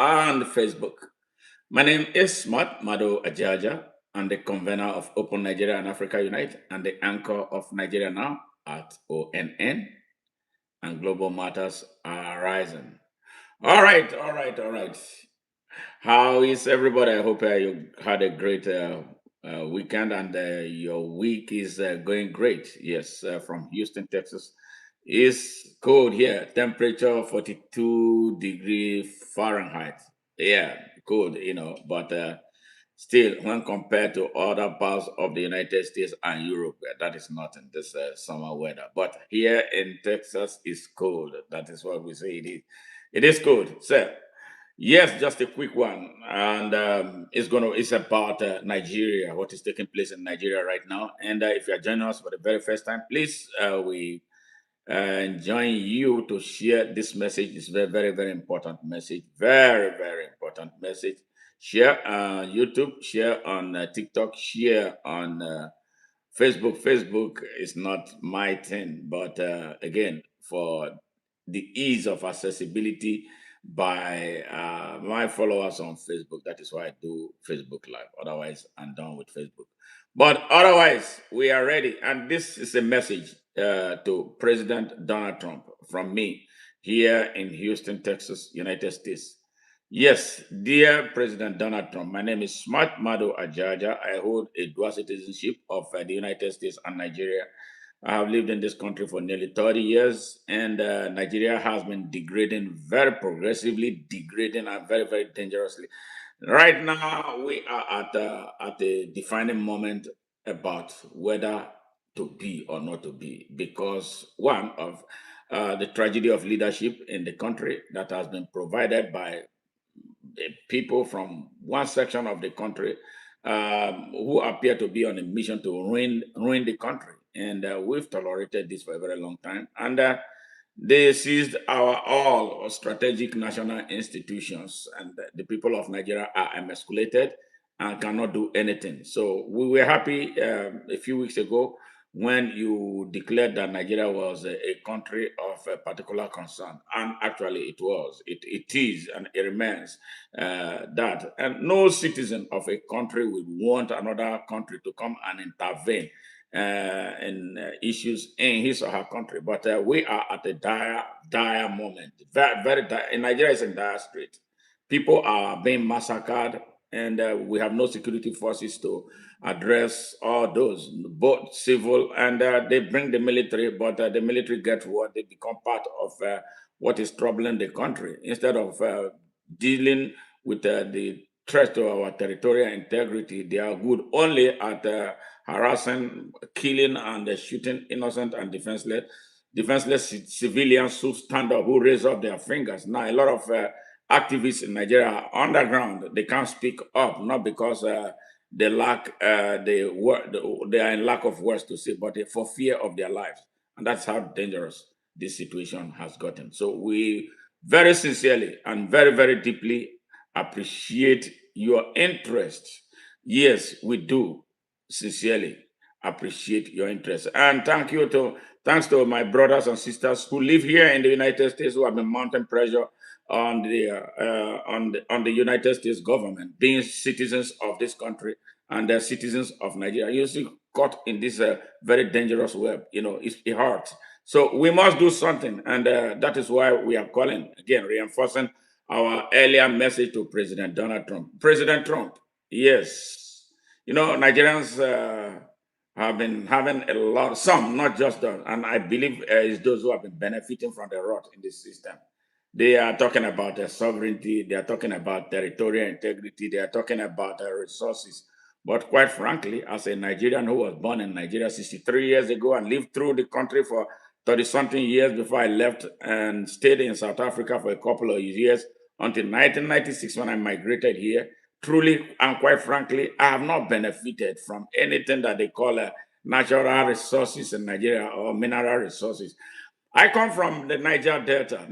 and Facebook. My name is Smart Mado Ajaja. I'm the convener of Open Nigeria and Africa Unite and the anchor of Nigeria Now at ONN, and Global Matters are rising. All right. How is everybody? I hope you had a great weekend and your week is going great. Yes, from Houston, Texas. It's cold here. Temperature 42 degree Fahrenheit. Yeah, cold, but still, when compared to other parts of the United States and Europe, that is not in this summer weather. But here in Texas, it's cold. That is what we say it is. It is cold. So, yes, just a quick one, and it's about Nigeria. What is taking place in Nigeria right now? And if you are joining us for the very first time, please we join you to share this message. This very important message. Very important message. Share on YouTube. Share on TikTok. Share on Facebook. Facebook is not my thing, but again, for the ease of accessibility by my followers on Facebook, that is why I do Facebook Live. Otherwise, I'm done with Facebook. But otherwise, we are ready. And this is a message to President Donald Trump from me here in Houston, Texas, United States. Yes, dear President Donald Trump, my name is Smart Mado Ajaja. I hold a dual citizenship of the United States and Nigeria. I have lived in this country for nearly 30 years, and Nigeria has been degrading very progressively, degrading and very dangerously. Right now, we are at a defining moment about whether to be or not to be, because one of the tragedy of leadership in the country that has been provided by people from one section of the country who appear to be on a mission to ruin the country. And we've tolerated this for a very long time. And they seized our all strategic national institutions, and the people of Nigeria are emasculated and cannot do anything. So we were happy a few weeks ago when you declared that Nigeria was a country of a particular concern. And actually, it was. It is, and it remains that. And no citizen of a country would want another country to come and intervene in issues in his or her country. But we are at a dire moment. Very dire. In Nigeria, is in dire strait. People are being massacred, and we have no security forces to address all those, both civil and they bring the military, but the military get what they become part of what is troubling the country instead of dealing with the threat to our territorial integrity. They are good only at harassing, killing, and shooting innocent and defenseless civilians who stand up, who raise up their fingers. Now, a lot of activists in Nigeria are underground. They can't speak up, not because they lack they are in lack of words to say, but for fear of their lives, and that's how dangerous this situation has gotten. So we very sincerely and very deeply appreciate your interest. Yes, we do sincerely appreciate your interest, and thanks to my brothers and sisters who live here in the United States who have been mounting pressure on the United States government, being citizens of this country and the citizens of Nigeria. You're still caught in this very dangerous web. It hurts. So we must do something, and that is why we are calling again, reinforcing our earlier message to President Donald Trump. President Trump, yes, Nigerians have been having a lot, some, not just us, and I believe it's those who have been benefiting from the rot in this system. They are talking about sovereignty, they are talking about territorial integrity, they are talking about resources. But quite frankly, as a Nigerian who was born in Nigeria 63 years ago and lived through the country for 30 something years before I left and stayed in South Africa for a couple of years until 1996 when I migrated here, truly and quite frankly, I have not benefited from anything that they call natural resources in Nigeria or mineral resources. I come from the Niger Delta,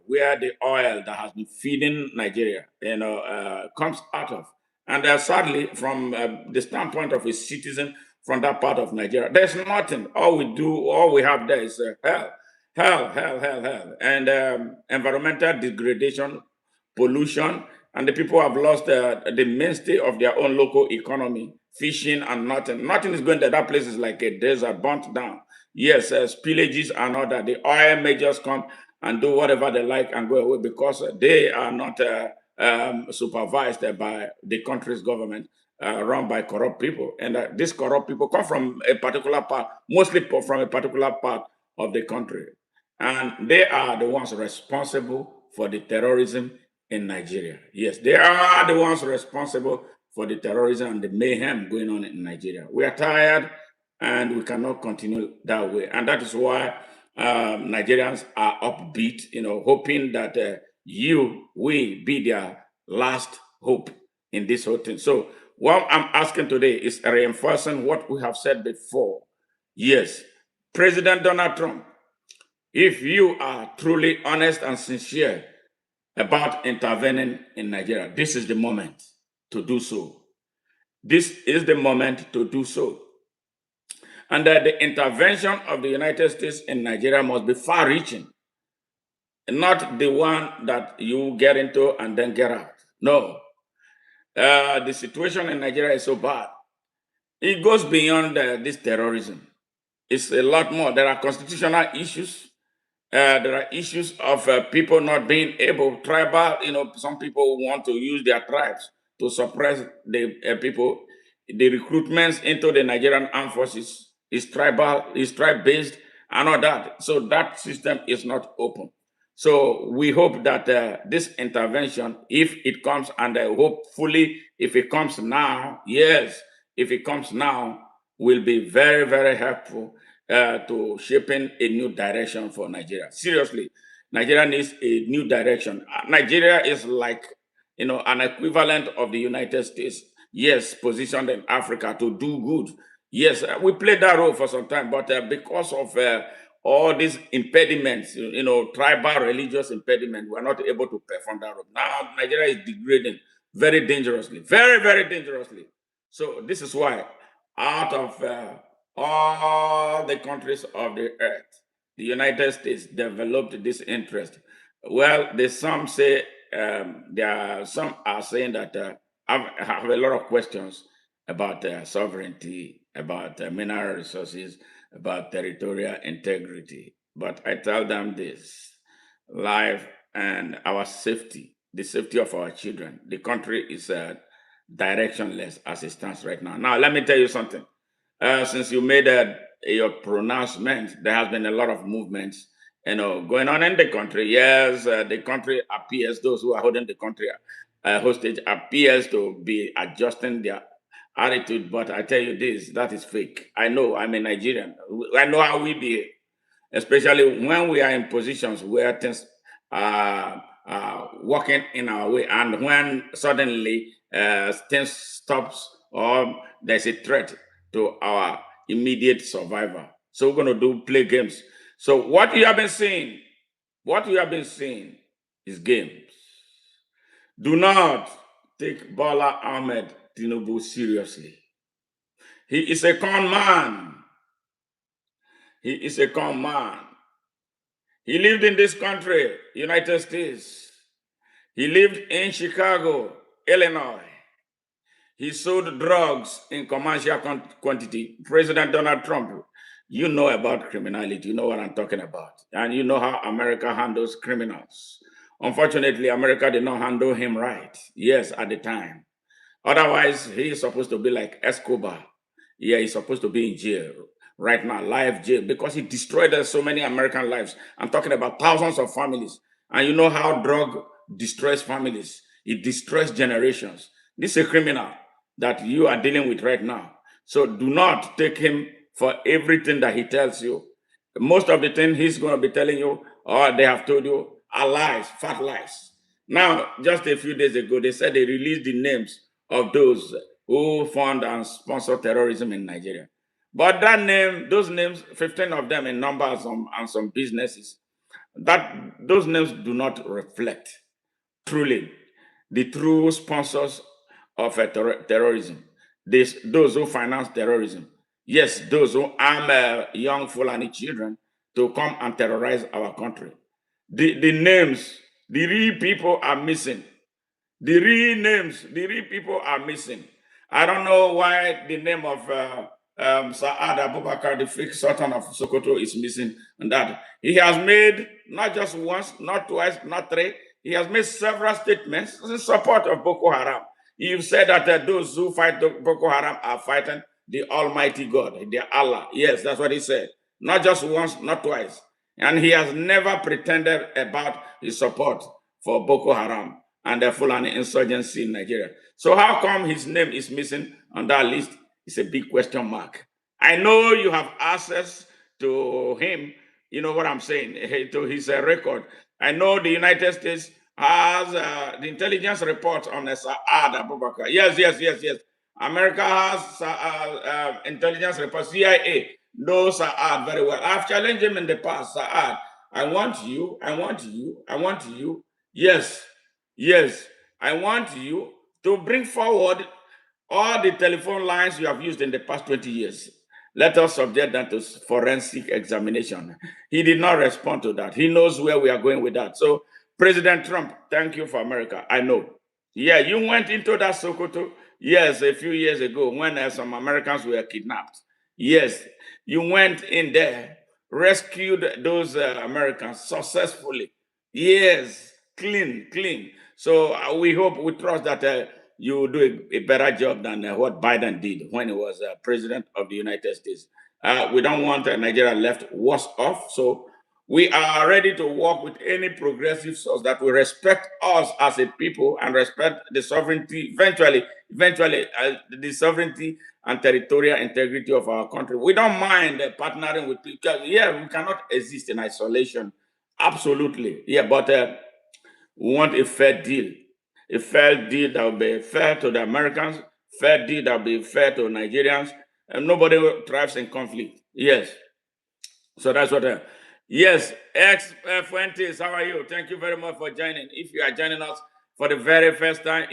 where the oil that has been feeding Nigeria, comes out of. And sadly, from the standpoint of a citizen from that part of Nigeria, there's nothing. All we have there is hell, and environmental degradation, pollution, and the people have lost the mainstay of their own local economy, fishing and nothing. Nothing is going there. That place is like a desert, burnt down. Yes, spillages and all that. The oil majors come and do whatever they like and go away because they are not supervised by the country's government, run by corrupt people. And these corrupt people come from a particular part, mostly from a particular part of the country. And they are the ones responsible for the terrorism in Nigeria. Yes, they are the ones responsible for the terrorism and the mayhem going on in Nigeria. We are tired and we cannot continue that way. And that is why Nigerians are upbeat, hoping that we be their last hope in this whole thing. So what I'm asking today is reinforcing what we have said before. Yes, President Donald Trump, if you are truly honest and sincere about intervening in Nigeria, this is the moment to do so. This is the moment to do so. And that the intervention of the United States in Nigeria must be far-reaching, not the one that you get into and then get out. No. The situation in Nigeria is so bad. It goes beyond this terrorism. It's a lot more. There are constitutional issues. There are issues of people not being able, tribal, some people want to use their tribes to suppress the people. The recruitments into the Nigerian armed forces is tribal, is tribe-based, and all that. So that system is not open. So we hope that this intervention, if it comes, and hopefully if it comes now, yes, if it comes now, will be very, very helpful to shaping a new direction for Nigeria. Seriously, Nigeria needs a new direction. Nigeria is like, an equivalent of the United States. Yes, positioned in Africa to do good. Yes, we played that role for some time, but because of all these impediments, tribal, religious impediments, we're not able to perform that role. Now, Nigeria is degrading very dangerously, very, very dangerously. So this is why, out of all the countries of the earth, the United States developed this interest. Well, some say some are saying that I have a lot of questions about sovereignty, about mineral resources, about territorial integrity. But I tell them this: life and our safety, the safety of our children. The country is directionless as it stands right now. Now, let me tell you something. Since you made your pronouncement, there has been a lot of movements, going on in the country. Yes, the country appears, those who are holding the country hostage appears to be adjusting their attitude. But I tell you this, that is fake. I know, I'm a Nigerian. I know how we behave, especially when we are in positions where things are working in our way, and when suddenly things stops or there's a threat to our immediate survival. So we're going to play games. So what you have been seeing is games. Do not take Bola Ahmed Tinubu seriously. He is a con man. He is a con man. He lived in this country, United States. He lived in Chicago, Illinois. He sold drugs in commercial quantity. President Donald Trump, you know about criminality. You know what I'm talking about. And you know how America handles criminals. Unfortunately, America did not handle him right. Yes, at the time. Otherwise, he is supposed to be like Escobar. Yeah, he's supposed to be in jail right now, live jail, because he destroyed so many American lives. I'm talking about thousands of families. And you know how drug destroys families. It destroys generations. This is a criminal that you are dealing with right now. So do not take him for everything that he tells you. Most of the things he's going to be telling you, or they have told you, are lies, fat lies. Now, just a few days ago, they said they released the names of those who fund and sponsor terrorism in Nigeria. But those names, 15 of them in numbers and some businesses, those names do not reflect truly the true sponsors of terrorism. Those who finance terrorism. Yes, those who arm young Fulani children to come and terrorize our country. The names The real people are missing. The real names, the real people are missing. I don't know why the name of Saad Abubakar, the fake Sultan of Sokoto, is missing. And that he has made not just once, not twice, not three. He has made several statements in support of Boko Haram. You've said that those who fight Boko Haram are fighting the Almighty God, the Allah. Yes, that's what he said. Not just once, not twice. And he has never pretended about his support for Boko Haram and the Fulani insurgency in Nigeria. So how come his name is missing on that list? It's a big question mark. I know you have access to him, you know what I'm saying, to his record. I know the United States has the intelligence report on Saad Abubakar. Yes. America has intelligence report, CIA knows Saad very well. I've challenged him in the past, Saad. I want you. Yes, I want you to bring forward all the telephone lines you have used in the past 20 years. Let us subject that to forensic examination. He did not respond to that. He knows where we are going with that. So, President Trump, thank you for America. I know. Yeah, you went into that Sokoto, yes, a few years ago when some Americans were kidnapped. Yes, you went in there, rescued those Americans successfully. Yes, clean. So we trust that you will do a better job than what Biden did when he was president of the United States. We don't want Nigeria left worse off. So we are ready to work with any progressive source that will respect us as a people and respect the sovereignty, eventually, the sovereignty and territorial integrity of our country. We don't mind partnering with people. Yeah, we cannot exist in isolation. Absolutely. Yeah, but we want a fair deal. A fair deal that will be fair to the Americans, fair deal that will be fair to Nigerians, and nobody thrives in conflict. Yes. So that's what. Yes, X Fuentes, how are you? Thank you very much for joining. If you are joining us for the very first time,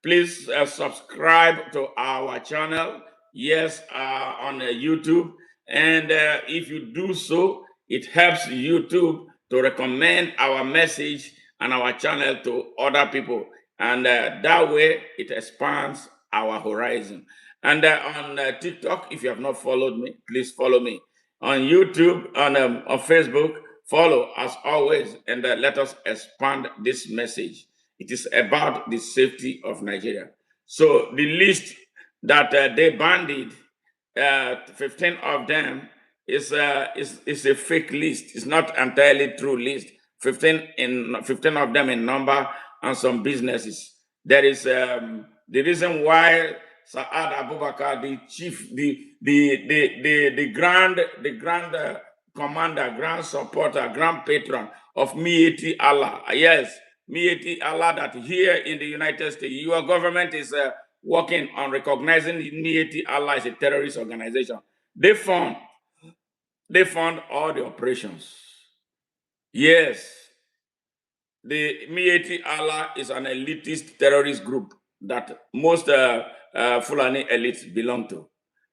please subscribe to our channel. Yes, on YouTube, and if you do so, it helps YouTube to recommend our message and our channel to other people, and that way it expands our horizon. And on TikTok, if you have not followed me, please follow me. On YouTube, on Facebook, follow as always, and let us expand this message. It is about the safety of Nigeria. So the list that they banded, 15 of them, is a fake list. It's not entirely true list. 15 of them in number, and some businesses. There is the reason why Saad Abubakar, the chief, the grand commander, grand supporter, grand patron of Mieti Allah. Yes, Mieti Allah, that here in the United States, your government is working on recognizing Mieti Allah as a terrorist organization. They fund all the operations. Yes, the Mieti Allah is an elitist terrorist group that most Fulani elites belong to.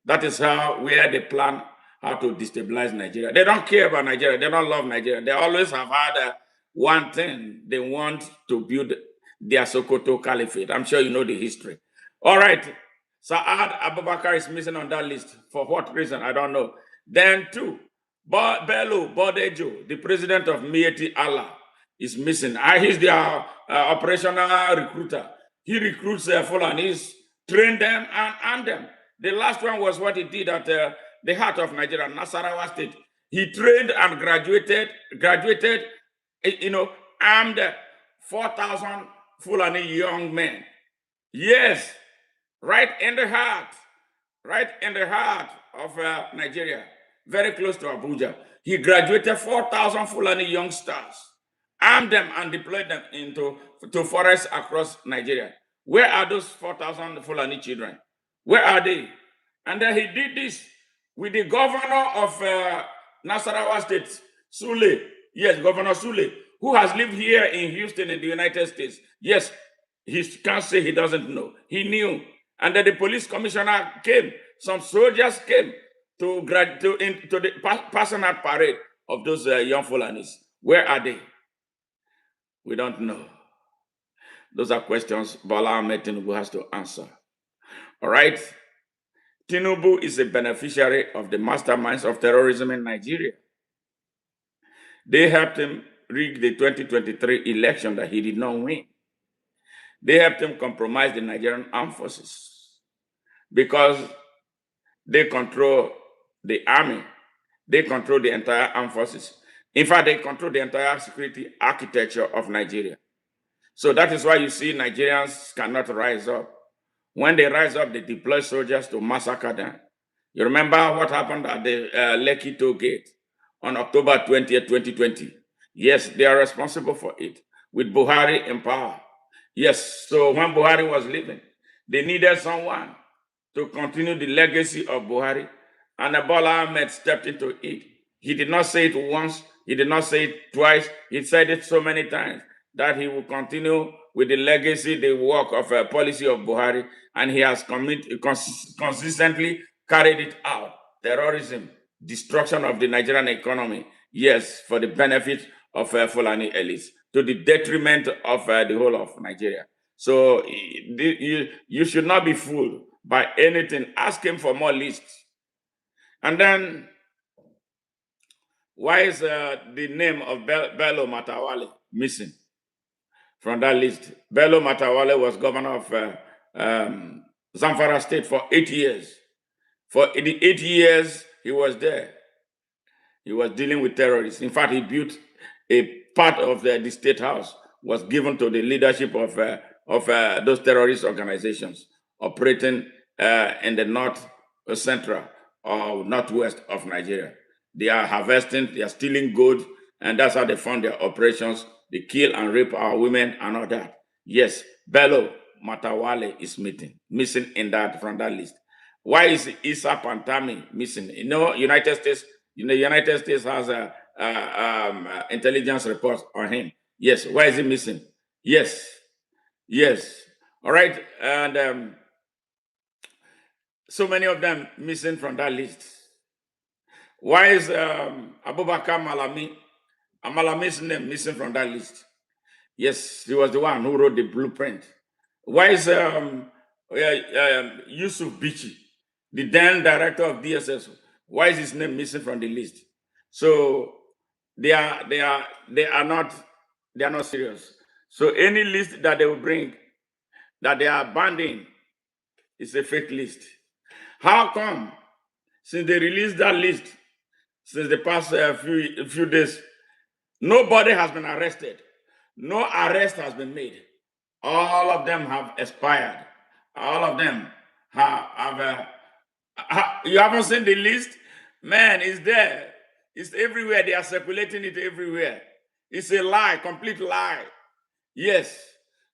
That is where they plan how to destabilize Nigeria. They don't care about Nigeria. They don't love Nigeria. They always have had one thing. They want to build their Sokoto Caliphate. I'm sure you know the history. All right. Saad Abubakar is missing on that list. For what reason? I don't know. Then two, Bello Bodejo, the president of Mieti Allah, is missing. He's their operational recruiter. He recruits Fulanis, train them, and arm them. The last one was what he did at the heart of Nigeria, Nasarawa State. He trained and graduated, armed 4,000 Fulani young men. Yes, right in the heart of Nigeria, very close to Abuja. He graduated 4,000 Fulani youngsters, armed them and deployed them to forests across Nigeria. Where are those 4,000 Fulani children? Where are they? And then he did this with the governor of Nasarawa State, Sule. Yes, Governor Sule, who has lived here in Houston in the United States. Yes, he can't say he doesn't know. He knew. And then the police commissioner came. Some soldiers came to the passing out parade of those young Fulanis? Where are they? We don't know. Those are questions Bola Ahmed Tinubu has to answer. All right. Tinubu is a beneficiary of the masterminds of terrorism in Nigeria. They helped him rig the 2023 election that he did not win. They helped him compromise the Nigerian armed forces because they control the army. They control the entire armed forces. In fact, they control the entire security architecture of Nigeria. So that is why you see Nigerians cannot rise up. When they rise up, they deploy soldiers to massacre them. You remember what happened at the Lekki toll gate on October 20th, 2020? Yes, they are responsible for it with Buhari in power. Yes, so when Buhari was leaving, they needed someone to continue the legacy of Buhari, and Bola Ahmed stepped into it. He did not say it once, he did not say it twice, he said it so many times that he will continue with the legacy, the work of a policy of Buhari, and he has consistently carried it out. Terrorism, destruction of the Nigerian economy, yes, for the benefit of Fulani elites, to the detriment of the whole of Nigeria. So you should not be fooled by anything. Ask him for more lists. And then, why is the name of Bello Matawale missing from that list? Bello Matawale was governor of Zamfara State for 8 years. For the 8 years he was there, he was dealing with terrorists. In fact, he built a part of the state house was given to the leadership of those terrorist organizations operating in the north central or northwest of Nigeria. They are harvesting, they are stealing gold, and that's how they fund their operations. They kill and rape our women and all that. Yes, Bello Matawale is missing in that from that list. Why is Issa Pantami missing? The United States has a intelligence report on him. Yes. Why is he missing? Yes. Yes. All right. And so many of them missing from that list. Why is Abubakar Malami's name missing from that list? Yes, he was the one who wrote the blueprint. Why is Yusuf Bichi, the then director of DSS, why is his name missing from the list? So they are not serious. So any list that they will bring that they are abandoning is a fake list. How come since they released that list, since the past few days, nobody has been arrested? No arrest has been made. All of them have expired. All of them have you haven't seen the list? Man, it's there. It's everywhere. They are circulating it everywhere. It's a lie, complete lie. Yes,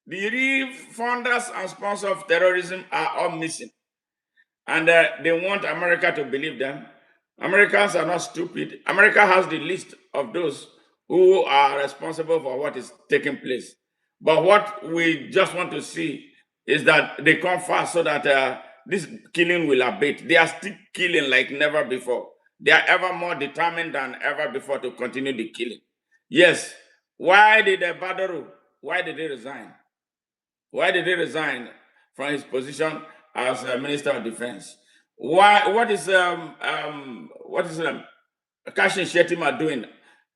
the real funders and sponsors of terrorism are all missing. And they want America to believe them. Americans are not stupid. America has the list of those who are responsible for what is taking place. But what we just want to see is that they come fast so that this killing will abate. They are still killing like never before. They are ever more determined than ever before to continue the killing. Yes. Why did Badaru, why did he resign? Why did he resign from his position as Minister of Defense? Why? What is Kashim Shettima doing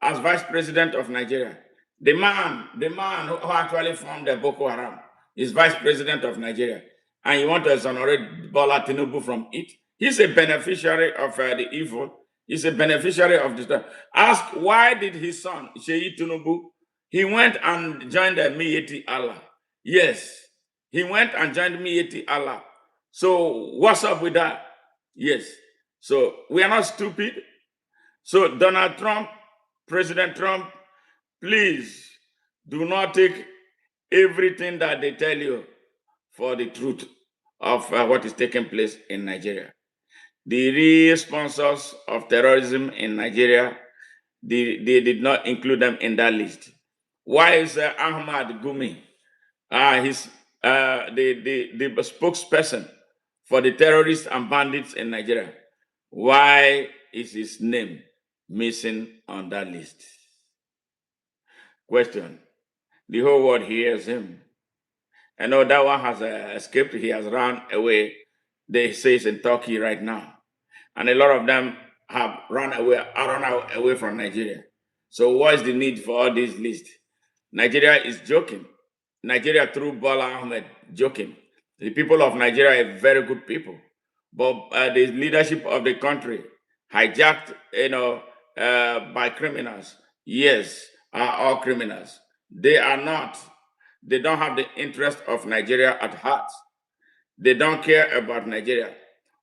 as Vice President of Nigeria? The man who actually formed the Boko Haram is Vice President of Nigeria, and you want to exonerate Bola Tinubu from it? He's a beneficiary of the evil. He's a beneficiary of this. Ask why did his son Sheyi Tinubu? He went and joined the Miyeti Allah. Yes, he went and joined Miyeti Allah. So what's up with that? Yes. So we are not stupid. So Donald Trump, President Trump, please do not take everything that they tell you for the truth of what is taking place in Nigeria. The real sponsors of terrorism in Nigeria, they did not include them in that list. Why is Ahmad Gumi, the spokesperson for the terrorists and bandits in Nigeria? Why is his name missing on that list. Question. The whole world hears him. I know that one has escaped. He has run away. They say it's in Turkey right now. And a lot of them have run away from Nigeria. So what is the need for all these lists? Nigeria is joking. Nigeria through Bola Ahmed joking. The people of Nigeria are very good people, but the leadership of the country hijacked, by criminals. Yes, are all criminals. They are not. They don't have the interest of Nigeria at heart. They don't care about Nigeria.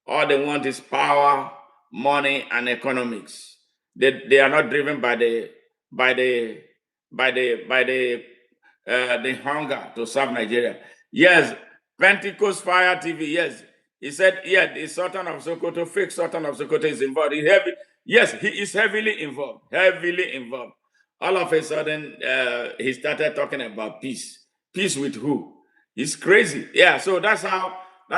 All they want is power, money, and economics. They are not driven by by the the hunger to serve Nigeria. Yes, Pentecost Fire TV. Yes, he said. Yeah, the Sultan of Sokoto, fake Sultan of Sokoto, is involved. Yes, he is heavily involved. Heavily involved. All of a sudden, he started talking about peace. Peace with who? It's crazy. Yeah. So that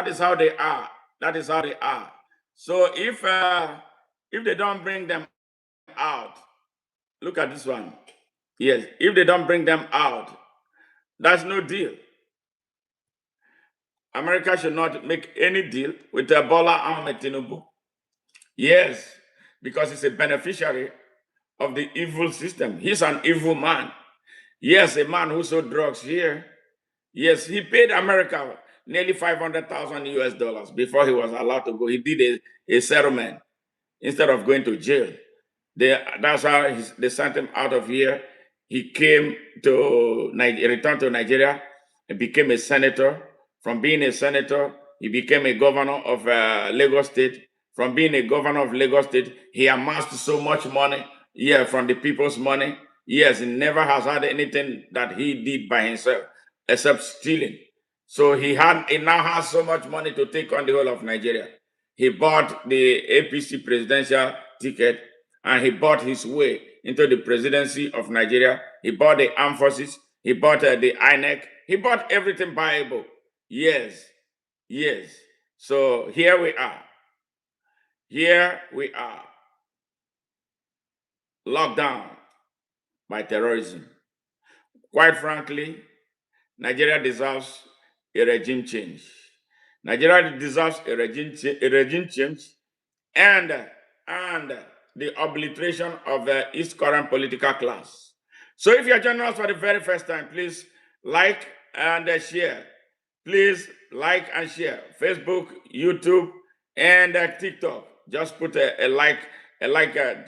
is how they are. That is how they are. So if they don't bring them out, look at this one. Yes, if they don't bring them out, that's no deal. America should not make any deal with Bola Ahmed Tinubu. Yes, because he's a beneficiary of the evil system. He's an evil man. Yes, a man who sold drugs here. Yes, he paid America nearly 500,000 US dollars before he was allowed to go. He did a settlement instead of going to jail. That's how they sent him out of here. He came to returned to Nigeria and became a senator. From being a senator, he became a governor of Lagos State. From being a governor of Lagos State, he amassed so much money, yeah, from the people's money. Yes, he never has had anything that he did by himself except stealing. So he now has so much money to take on the whole of Nigeria. He bought the APC presidential ticket and he bought his way into the presidency of Nigeria. He bought the armed forces. He bought the INEC. He bought everything buyable. Yes, yes. So here we are. Here we are. Locked down by terrorism. Quite frankly, Nigeria deserves a regime change. Nigeria deserves a regime change and the obliteration of its current political class. So if you're joining us for the very first time, please like and share. Please like and share. Facebook, YouTube, and TikTok. Just put a like,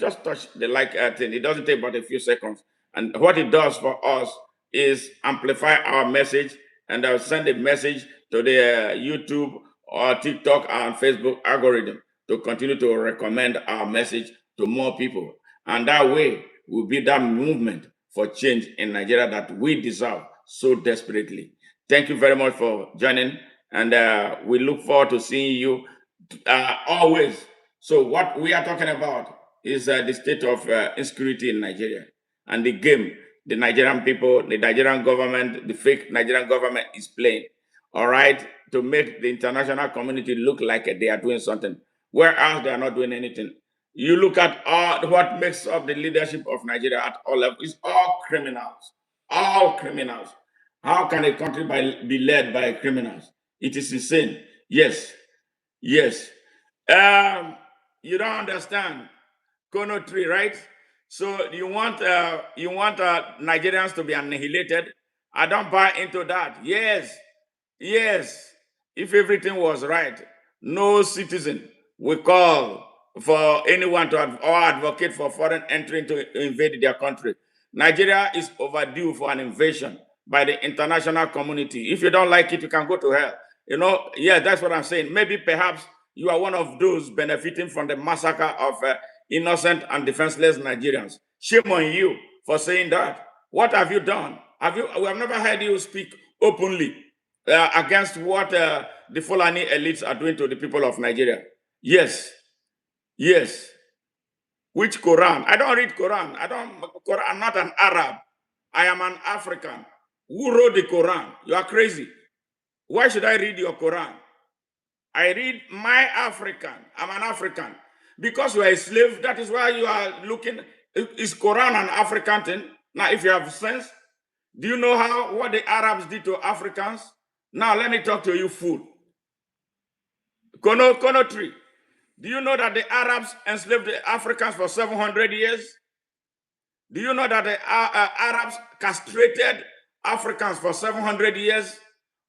just touch the like thing. It doesn't take but a few seconds. And what it does for us is amplify our message and send a message to the YouTube or TikTok and Facebook algorithm to continue to recommend our message to more people. And that way, we'll be that movement for change in Nigeria that we deserve so desperately. Thank you very much for joining, and we look forward to seeing you always. So what we are talking about is the state of insecurity in Nigeria and the game the Nigerian people, the Nigerian government, the fake Nigerian government is playing, all right, to make the international community look like they are doing something, whereas they are not doing anything. You look at what makes up the leadership of Nigeria at all levels, it's all criminals, all criminals. How can a country be led by criminals? It is insane. Yes, yes. You don't understand Kono tree, right? So you want Nigerians to be annihilated? I don't buy into that. Yes, yes. If everything was right, no citizen will call for anyone to or advocate for foreign entry to invade their country. Nigeria is overdue for an invasion by the international community. If you don't like it, you can go to hell. Yeah, that's what I'm saying. Maybe perhaps you are one of those benefiting from the massacre of innocent and defenseless Nigerians. Shame on you for saying that. What have you done? We have never heard you speak openly against what the Fulani elites are doing to the people of Nigeria. Yes, yes. Which Quran? I don't read Quran. I'm not an Arab. I am an African. Who wrote the Quran? You are crazy. Why should I read your Quran? I read my African. I'm an African. Because you are a slave, that is why you are looking. Is Quran an African thing? Now, if you have sense, do you know what the Arabs did to Africans? Now, let me talk to you, fool. Kono tree. Do you know that the Arabs enslaved the Africans for 700 years? Do you know that the Arabs castrated Africans for 700 years?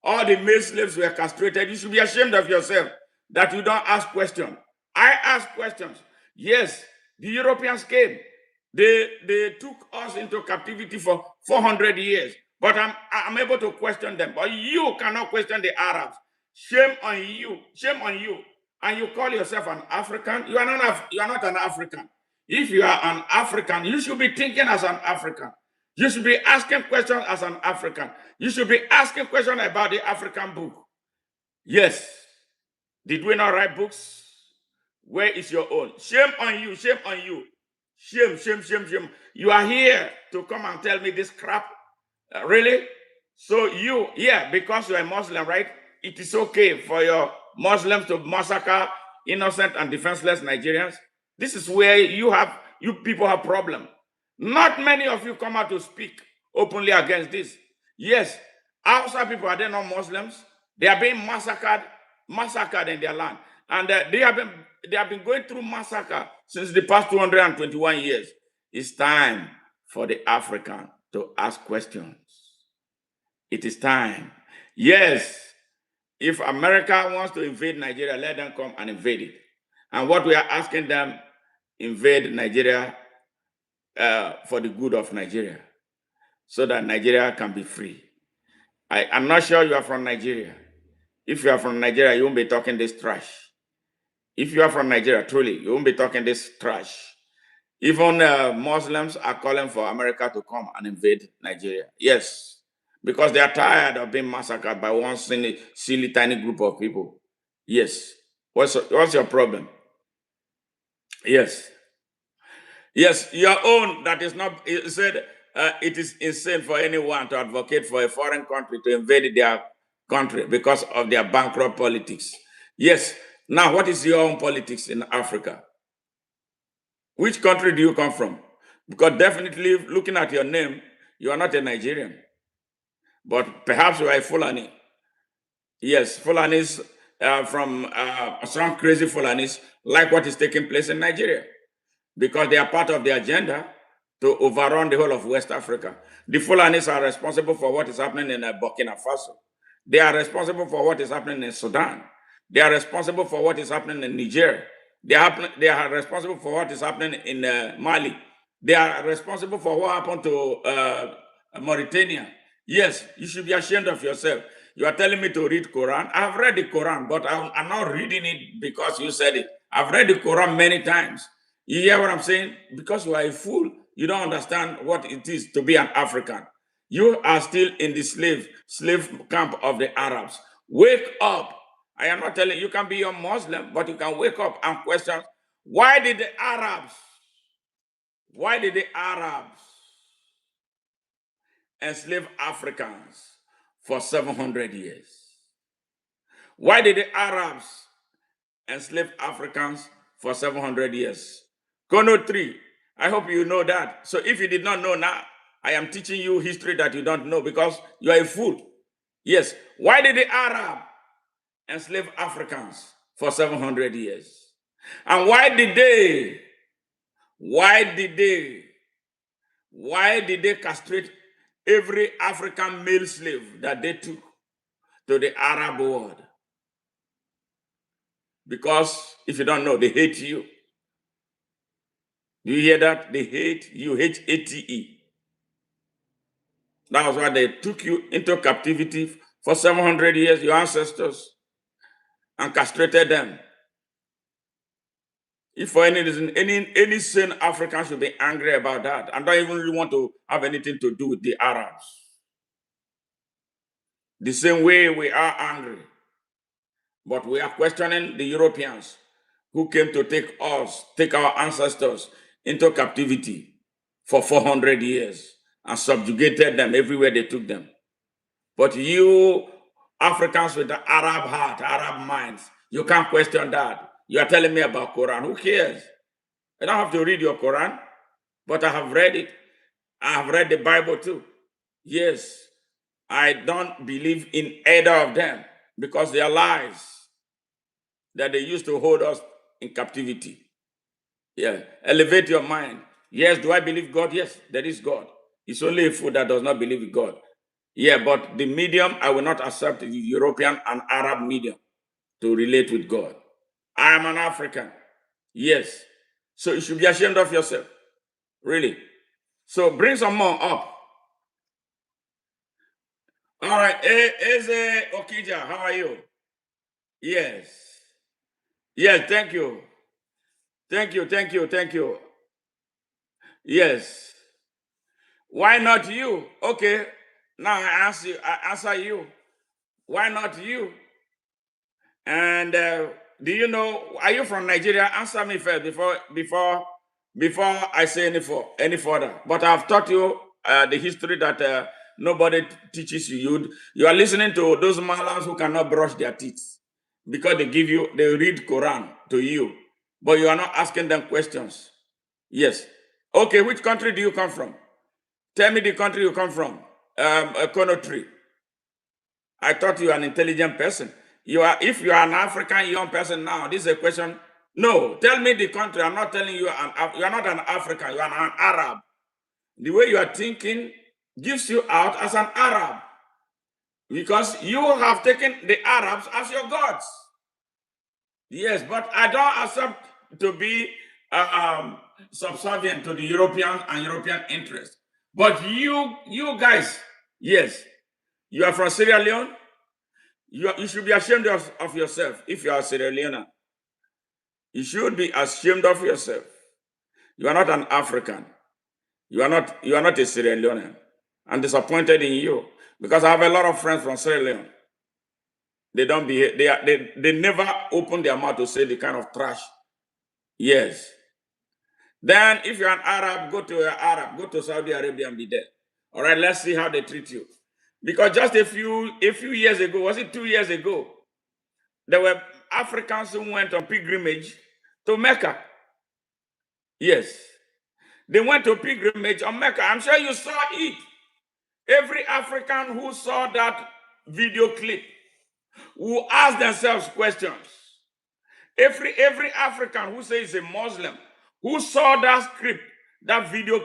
All the male slaves were castrated. You should be ashamed of yourself that you don't ask questions. I ask questions. Yes, the Europeans came. They took us into captivity for 400 years. But I'm able to question them. But you cannot question the Arabs. Shame on you. Shame on you. And you call yourself an African? You are not an African. If you are an African, you should be thinking as an African. You should be asking questions as an African. You should be asking questions about the African book. Yes. Did we not write books? Where is your own? Shame on you. Shame on you. Shame, shame, shame, shame. You are here to come and tell me this crap? Really? So because you're a Muslim, right? It is okay for your Muslims to massacre innocent and defenseless Nigerians. This is where you people have problem. Not many of you come out to speak openly against this. Yes, outside people, are they not Muslims? They are being massacred in their land. And they have been going through massacre since the past 221 years. It's time for the African to ask questions. It is time. Yes, if America wants to invade Nigeria, let them come and invade it. And what we are asking them, invade Nigeria for the good of Nigeria, so that Nigeria can be free. I'm not sure you are from Nigeria. If you are from Nigeria, you won't be talking this trash. If you are from Nigeria, truly, you won't be talking this trash. Even Muslims are calling for America to come and invade Nigeria. Yes, because they are tired of being massacred by one silly tiny group of people. Yes. What's your problem? Yes. Yes, your own, that is not, it said it is insane for anyone to advocate for a foreign country to invade their country because of their bankrupt politics. Yes. Now, what is your own politics in Africa? Which country do you come from? Because definitely, looking at your name, you are not a Nigerian. But perhaps you are a Fulani. Yes, Fulanis from some crazy Fulanis like what is taking place in Nigeria, because they are part of the agenda to overrun the whole of West Africa. The Fulanis are responsible for what is happening in Burkina Faso. They are responsible for what is happening in Sudan. They are responsible for what is happening in Niger. They are responsible for what is happening in Mali. They are responsible for what happened to Mauritania. Yes, you should be ashamed of yourself. You are telling me to read Quran. I've read the Quran, but I'm not reading it because you said it. I've read the Quran many times. You hear what I'm saying? Because you are a fool. You don't understand what it is to be an African. You are still in the slave camp of the Arabs. Wake up. I am not telling you can be a Muslim, but you can wake up and question, why did the Arabs enslave Africans for 700 years? Why did the Arabs enslave Africans for 700 years? Kono 3, I hope you know that. So if you did not know now, I am teaching you history that you don't know because you are a fool. Yes. Why did the Arab enslave Africans for 700 years? And why did they castrate every African male slave that they took to the Arab world? Because if you don't know, they hate you. Do you hear that? They hate you, H-A-T-E. That was why they took you into captivity for 700 years, your ancestors, and castrated them. If for any reason, any sane African should be angry about that and don't even really want to have anything to do with the Arabs. The same way we are angry, but we are questioning the Europeans who came to take our ancestors into captivity for 400 years and subjugated them everywhere they took them. But you Africans with the Arab heart, Arab minds, you can't question that. You are telling me about Quran. Who cares? I don't have to read your Quran, but I have read it. I have read the Bible too. Yes, I don't believe in either of them because they are lies that they used to hold us in captivity. Yeah, elevate your mind. Yes, do I believe God? Yes, there is God. It's only a fool that does not believe in God. Yeah, but the medium, I will not accept the European and Arab medium to relate with God. I am an African. Yes. So you should be ashamed of yourself. Really. So bring some more up. All right. Eze Okija, how are you? Yes. Yes, thank you. Thank you, thank you, thank you. Yes. Why not you? Okay. Now I answer you. Why not you? And do you know? Are you from Nigeria? Answer me first before I say any further. But I've taught you the history that nobody teaches you. You are listening to those malams who cannot brush their teeth because they read Quran to you, but you are not asking them questions. Yes. Okay. Which country do you come from? Tell me the country you come from. A Conotry. I thought you were an intelligent person. If you are an African young person now, this is a question. No, tell me the country. I'm not telling you you are not an African, you are an Arab. The way you are thinking gives you out as an Arab because you have taken the Arabs as your gods. Yes, but I don't accept to be subservient to the European and European interests. But you guys, yes, you are from Sierra Leone. You should be ashamed of yourself if you are a Sierra Leonean. You should be ashamed of yourself. You are not an African. You are not a Sierra Leonean. I'm disappointed in you because I have a lot of friends from Sierra Leone. They don't behave, they never open their mouth to say the kind of trash. Yes. Then if you're an Arab, go to Saudi Arabia and be there. All right, let's see how they treat you. Because just a few years ago, was it 2 years ago? There were Africans who went on pilgrimage to Mecca. Yes. They went to pilgrimage on Mecca. I'm sure you saw it. Every African who saw that video clip will ask themselves questions. Every African who says a Muslim who saw that script, that video,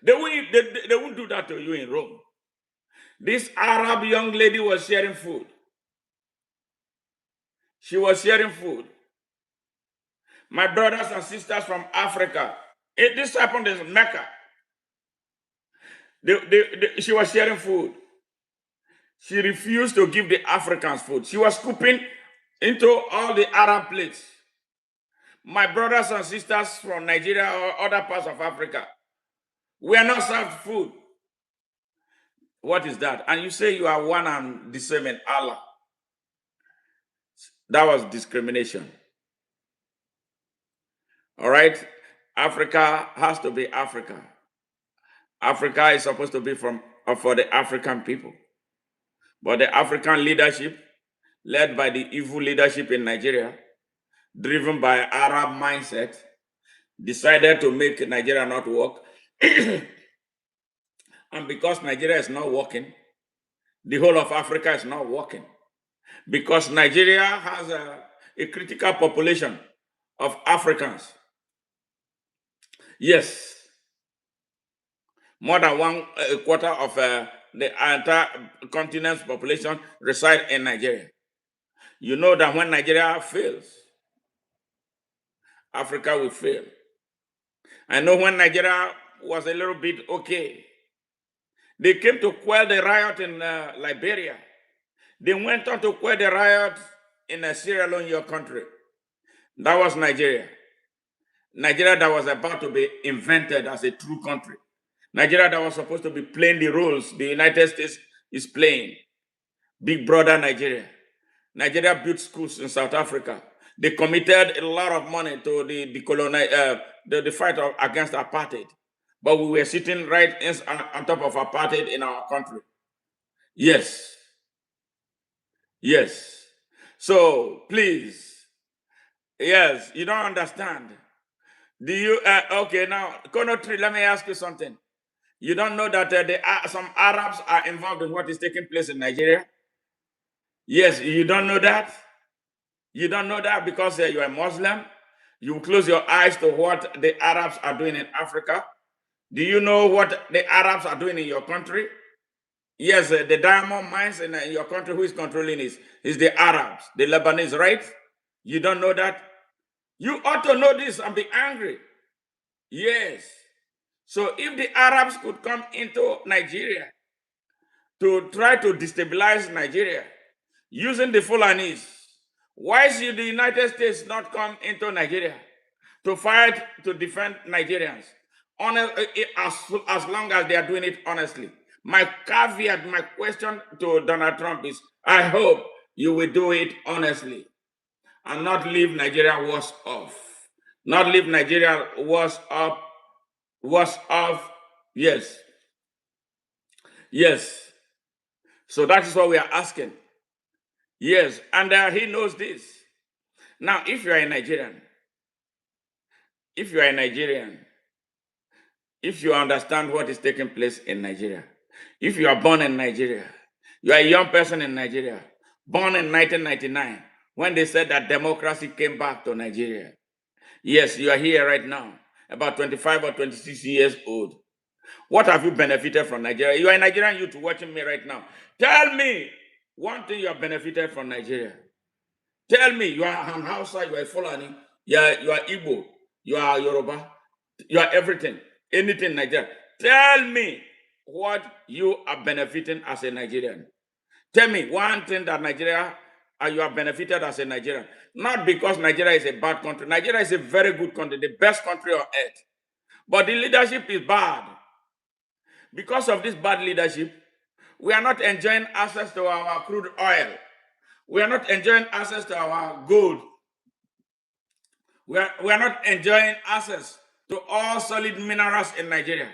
they won't do that to you in Rome. This Arab young lady was sharing food. She was sharing food. My brothers and sisters from Africa, this happened in Mecca. She was sharing food. She refused to give the Africans food. She was scooping into all the Arab plates. My brothers and sisters from Nigeria or other parts of Africa, we are not served food. What is that? And you say you are one and the same in Allah. That was discrimination. All right? Africa has to be Africa. Africa is supposed to be for the African people. But the African leadership, led by the evil leadership in Nigeria, driven by Arab mindset, decided to make Nigeria not work. And because Nigeria is not working, the whole of Africa is not working. Because Nigeria has a critical population of Africans. Yes, more than a quarter of the entire continent's population reside in Nigeria. You know that when Nigeria fails, Africa will fail. I know when Nigeria was a little bit okay, they came to quell the riot in Liberia. They went on to quell the riot in Sierra Leone, your country. That was Nigeria. Nigeria that was about to be invented as a true country. Nigeria that was supposed to be playing the roles the United States is playing. Big brother Nigeria. Nigeria built schools in South Africa. They committed a lot of money to the fight against apartheid. But we were sitting right on top of apartheid in our country. Yes. Yes. So please, Yes, you don't understand. Do you? Okay, now, Conotri, let me ask you something. You don't know that some Arabs are involved in what is taking place in Nigeria? Yes, you don't know that? You don't know that because you're a Muslim? You close your eyes to what the Arabs are doing in Africa? Do you know what the Arabs are doing in your country? Yes, the diamond mines in your country, who is controlling it? Is the Arabs, the Lebanese, right? You don't know that? You ought to know this and be angry. Yes. So if the Arabs could come into Nigeria to try to destabilize Nigeria using the Fulanis, why should the United States not come into Nigeria to fight to defend Nigerians? As long as they are doing it honestly. My caveat, my question to Donald Trump is I hope you will do it honestly and not leave Nigeria worse off. Not leave Nigeria worse off. Yes. Yes. So that is what we are asking. Yes. And he knows this. Now, if you are a Nigerian, if you are a Nigerian, if you understand what is taking place in Nigeria, if you are born in Nigeria, you are a young person in Nigeria, born in 1999, when they said that democracy came back to Nigeria. Yes, you are here right now, about 25 or 26 years old. What have you benefited from Nigeria? You are a Nigerian youth watching me right now. Tell me one thing you have benefited from Nigeria. Tell me, you are an Hausa, you are a Fulani, you are Igbo, you are Yoruba, you are everything, anything Nigeria. Tell me what you are benefiting as a Nigerian. Tell me one thing that Nigeria, you have benefited as a Nigerian. Not because Nigeria is a bad country. Nigeria is a very good country, the best country on earth. But the leadership is bad. Because of this bad leadership, we are not enjoying access to our crude oil. We are not enjoying access to our gold. We are not enjoying access to all solid minerals in Nigeria.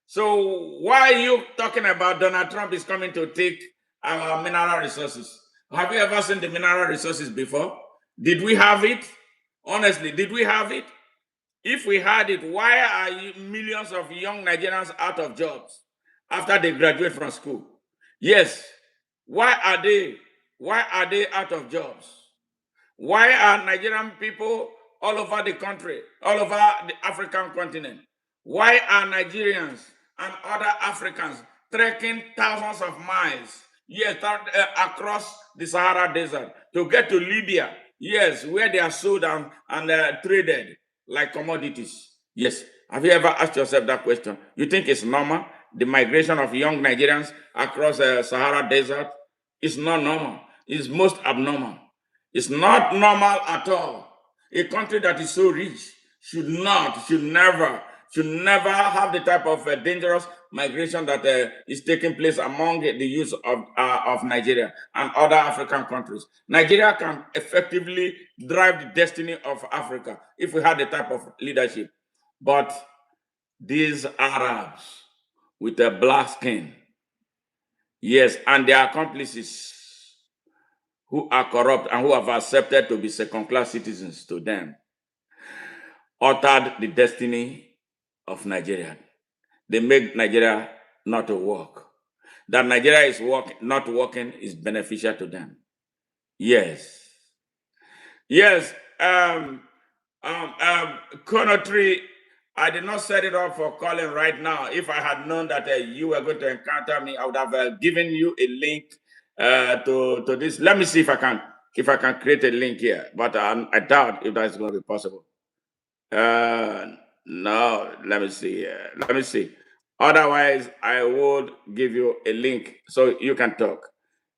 So why are you talking about Donald Trump is coming to take our mineral resources? Have you ever seen the mineral resources before? Did we have it? Honestly, did we have it? If we had it, why are millions of young Nigerians out of jobs after they graduate from school? Yes. Why are they? Why are they out of jobs? Why are Nigerian people all over the country, all over the African continent? Why are Nigerians and other Africans trekking thousands of miles, yes, across the Sahara Desert to get to Libya, yes, where they are sold and traded like commodities? Yes. Have you ever asked yourself that question? You think it's normal? The migration of young Nigerians across the Sahara Desert is not normal. It's most abnormal. It's not normal at all. A country that is so rich should never have the type of dangerous migration that is taking place among the youth of Nigeria and other African countries. Nigeria can effectively drive the destiny of Africa if we had the type of leadership. But these Arabs with a black skin, yes, and their accomplices who are corrupt and who have accepted to be second-class citizens to them, altered the destiny of Nigeria. They make Nigeria not to work. That Nigeria is not working is beneficial to them. Yes. Yes. Conotry, I did not set it up for calling right now. If I had known that you were going to encounter me, I would have given you a link to this. Let me see if I can create a link here, but I doubt if that's going to be possible. No, let me see. Let me see. Otherwise, I would give you a link so you can talk.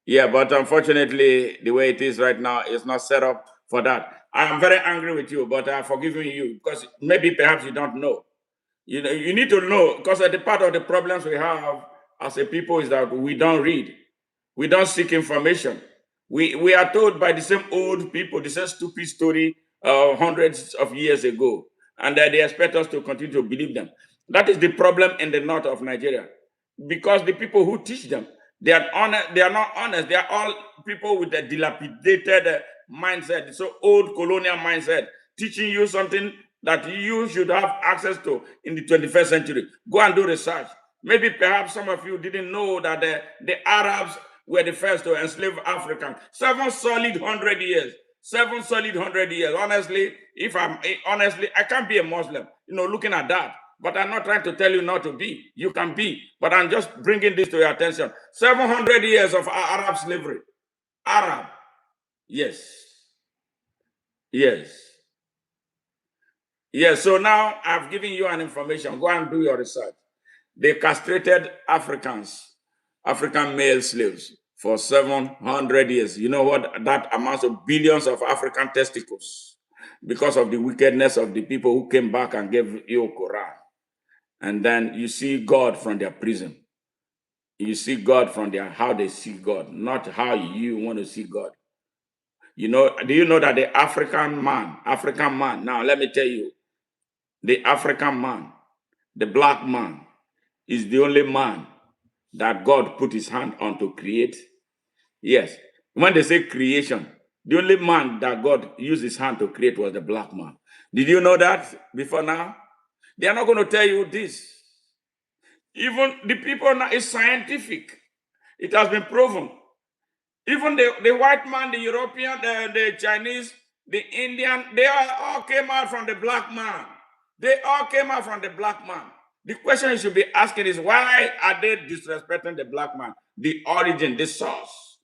Yeah, but unfortunately, the way it is right now is not set up for that. I am very angry with you, but I'm forgiving you because maybe perhaps you don't know. You know, you need to know because the part of the problems we have as a people is that we don't read, we don't seek information. We are told by the same old people the same stupid story hundreds of years ago, and that they expect us to continue to believe them. That is the problem in the north of Nigeria, because the people who teach them they are honest, they are not honest. They are all people with a dilapidated mindset, so old colonial mindset, teaching you something that you should have access to in the 21st century. Go and do research. Maybe perhaps some of you didn't know that the Arabs were the first to enslave Africans. 7 solid 100 years. 7 solid 100 years. Honestly, honestly, I can't be a Muslim, looking at that. But I'm not trying to tell you not to be. You can be. But I'm just bringing this to your attention. 700 years of Arab slavery. Arab. Yes. Yes. Yes. So now I've given you an information. Go and do your research. They castrated African male slaves for 700 years. You know what? That amounts to billions of African testicles because of the wickedness of the people who came back and gave you Quran. And then you see God from their prison. You see God from how they see God, not how you want to see God. Do you know that the African man, now let me tell you, the African man, the black man, is the only man that God put his hand on to create. Yes. When they say creation, the only man that God used his hand to create was the black man. Did you know that before now? They are not going to tell you this. Even the people now, it's scientific. It has been proven. Even the white man, the European, the Chinese, the Indian, they all came out from the black man. They all came out from the black man. The question you should be asking is, why are they disrespecting the black man? The origin, the source.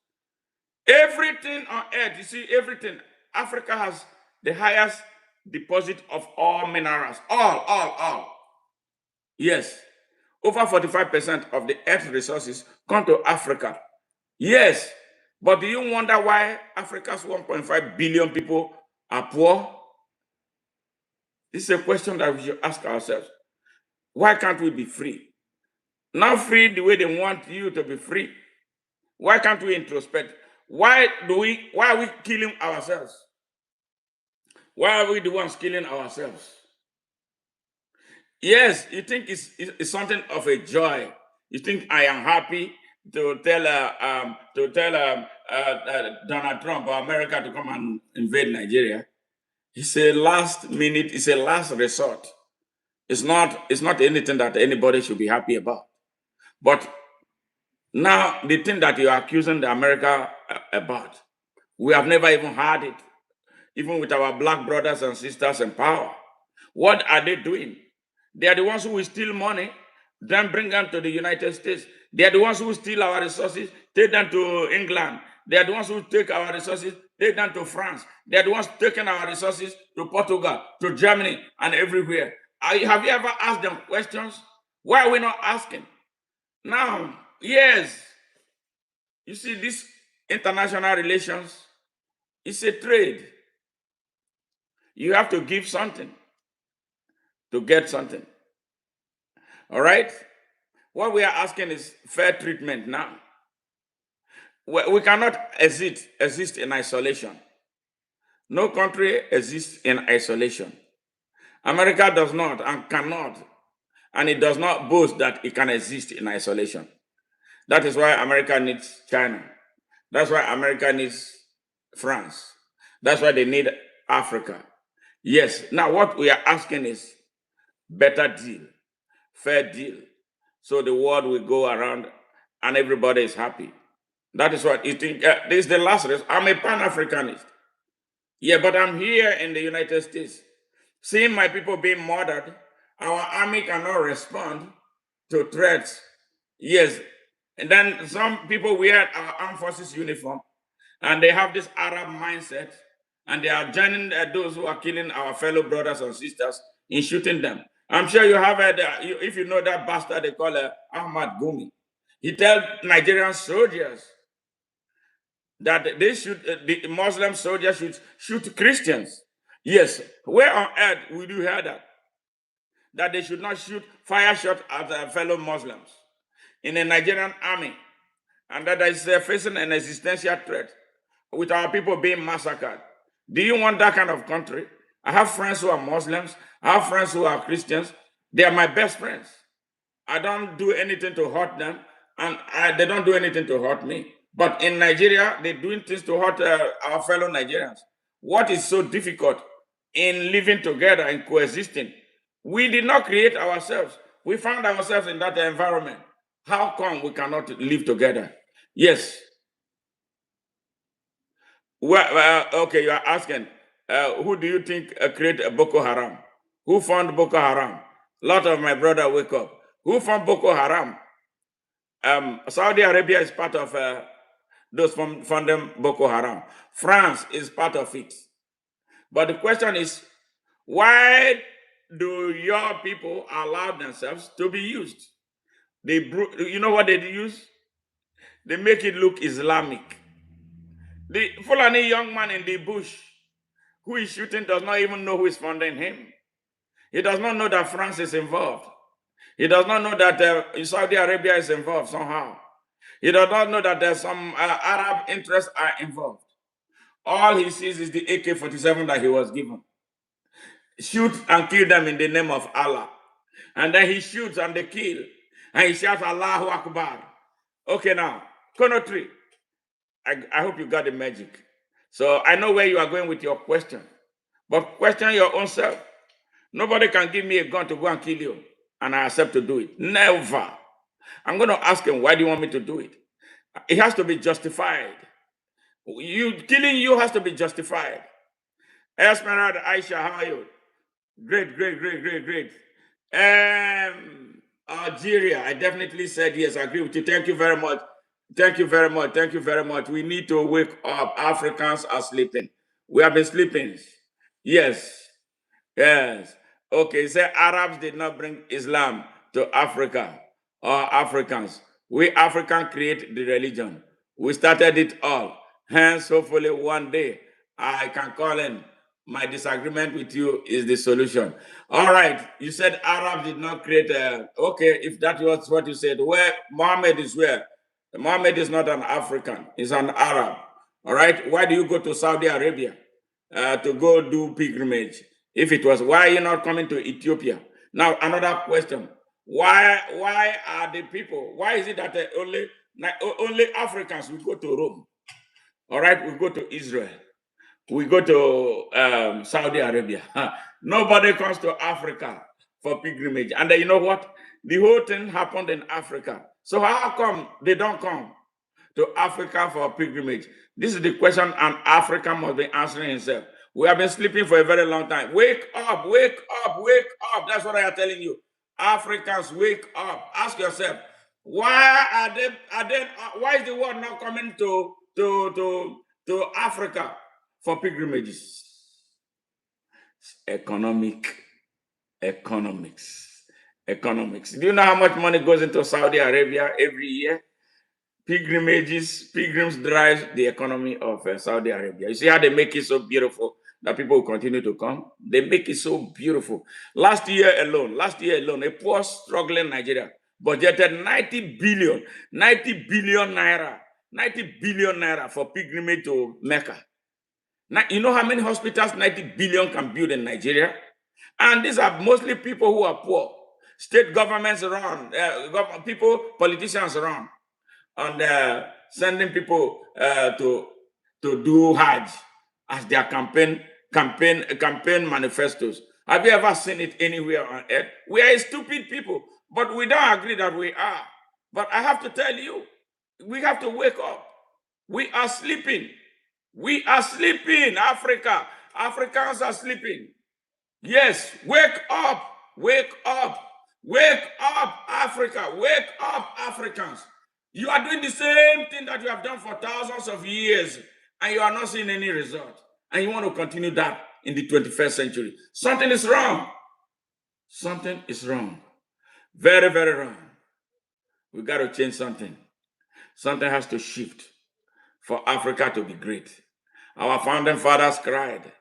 Everything on earth, you see, everything. Africa has the highest deposit of all minerals. All. Yes. Over 45% of the earth resources come to Africa. Yes. But do you wonder why Africa's 1.5 billion people are poor? This is a question that we should ask ourselves. Why can't we be free? Not free the way they want you to be free. Why can't we introspect? Why are we killing ourselves? Why are we the ones killing ourselves? Yes, you think it's something of a joy. You think I am happy to tell Donald Trump or America to come and invade Nigeria. It's a last minute. It's a last resort. It's not anything that anybody should be happy about. But now the thing that you are accusing the America about, we have never even had it, even with our black brothers and sisters in power. What are they doing? They are the ones who will steal money, then bring them to the United States. They are the ones who steal our resources, take them to England. They are the ones who take our resources, take them to France. They are the ones taking our resources to Portugal, to Germany, and everywhere. Have you ever asked them questions? Why are we not asking? Now, yes, you see, this international relations is a trade. You have to give something to get something. All right? What we are asking is fair treatment now. We cannot exist in isolation. No country exists in isolation. America does not and cannot, and it does not boast that it can exist in isolation. That is why America needs China. That's why America needs France. That's why they need Africa. Yes. Now, what we are asking is better deal, fair deal, so the world will go around and everybody is happy. That is what you think. This is the last rest. I'm a Pan-Africanist. Yeah, but I'm here in the United States. Seeing my people being murdered, our army cannot respond to threats. Yes. And then some people wear our armed forces uniform and they have this Arab mindset and they are joining those who are killing our fellow brothers and sisters in shooting them. I'm sure you have heard, if you know that bastard they call Ahmad Gumi. He tells Nigerian soldiers that they should, the Muslim soldiers should shoot Christians. Yes, where on earth would you hear that? That they should not fire shot at their fellow Muslims in the Nigerian army, and that is facing an existential threat with our people being massacred. Do you want that kind of country? I have friends who are Muslims. I have friends who are Christians. They are my best friends. I don't do anything to hurt them, and they don't do anything to hurt me. But in Nigeria, they're doing things to hurt our fellow Nigerians. What is so difficult in living together and coexisting? We did not create ourselves. We found ourselves in that environment. How come we cannot live together? Yes. Well, okay, you are asking, who do you think created Boko Haram? Who found Boko Haram? A lot of my brother wake up. Who found Boko Haram? Saudi Arabia is part of those funding Boko Haram. France is part of it. But the question is, why do your people allow themselves to be used? You know what they use? They make it look Islamic. The Fulani young man in the bush who is shooting does not even know who is funding him. He does not know that France is involved. He does not know that Saudi Arabia is involved somehow. He does not know that there's some Arab interests are involved. All he sees is the AK-47 that he was given. Shoot and kill them in the name of Allah. And then he shoots and they kill. And he shouts, Allahu Akbar. Okay, now, Konotri, I hope you got the magic. So I know where you are going with your question. But question your own self. Nobody can give me a gun to go and kill you. And I accept to do it. Never. I'm going to ask him, why do you want me to do it? It has to be justified. Killing you has to be justified. Esmeralda, Aisha, how are you? Great, great, great, great, great. Algeria, I definitely said yes, I agree with you. Thank you very much. Thank you very much. Thank you very much. We need to wake up. Africans are sleeping. We have been sleeping. Yes. Yes. Okay, say Arabs did not bring Islam to Africa or Africans. We Africans create the religion. We started it all. Hence, hopefully one day I can call in. My disagreement with you is the solution. All right. You said Arabs did not create okay, if that was what you said, where Muhammad is where? Muhammad is not an African, he's an Arab. All right. Why do you go to Saudi Arabia to go do pilgrimage? If it was, why are you not coming to Ethiopia? Now, another question. Why are the people, why is it that only Africans will go to Rome? All right, we go to Israel. We go to Saudi Arabia. Nobody comes to Africa for pilgrimage. And then you know what? The whole thing happened in Africa. So how come they don't come to Africa for pilgrimage? This is the question an African must be answering himself. We have been sleeping for a very long time. Wake up, wake up, wake up. That's what I am telling you. Africans, wake up. Ask yourself, why why is the world not coming to Africa for pilgrimages? Economics. Do you know how much money goes into Saudi Arabia every year? Pilgrims drive the economy of Saudi Arabia. You see how they make it so beautiful that people will continue to come? They make it so beautiful. Last year alone, a poor, struggling Nigeria budgeted 90 billion naira for pilgrimage to Mecca. Now, you know how many hospitals 90 billion can build in Nigeria? And these are mostly people who are poor. State governments around, politicians around, and sending people to do Hajj as their campaign manifestos. Have you ever seen it anywhere on earth? We are stupid people, but we don't agree that we are. But I have to tell you, we have to wake up. We are sleeping. We are sleeping, Africa. Africans are sleeping. Yes, wake up, wake up, wake up, Africa, wake up, Africans. You are doing the same thing that you have done for thousands of years, and you are not seeing any result. And you want to continue that in the 21st century. Something is wrong. Something is wrong. Very, very wrong. We got to change something. Something has to shift for Africa to be great. Our founding fathers cried.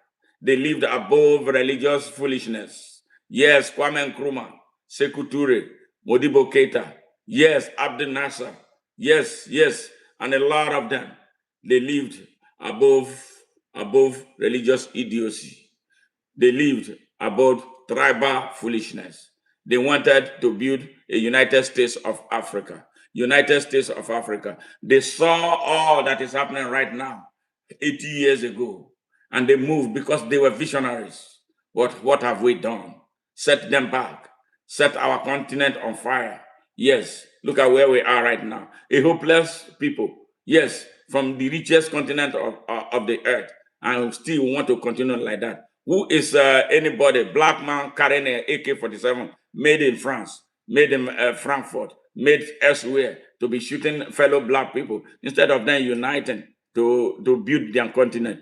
They lived above religious foolishness. Yes, Kwame Nkrumah, Sekou Toure, Modibo Keita. Yes, Abdel Nasser. Yes, and a lot of them. They lived above religious idiocy. They lived above tribal foolishness. They wanted to build a United States of Africa. United States of Africa. They saw all that is happening right now 80 years ago, and they moved because they were visionaries. What have we done? Set them back, set our continent on fire. Yes, look at where we are right now. A hopeless people. Yes, from the richest continent of the earth, and still want to continue like that. Who is anybody, black man carrying an AK-47 made in France, made in Frankfurt, made elsewhere to be shooting fellow black people instead of them uniting to build their continent?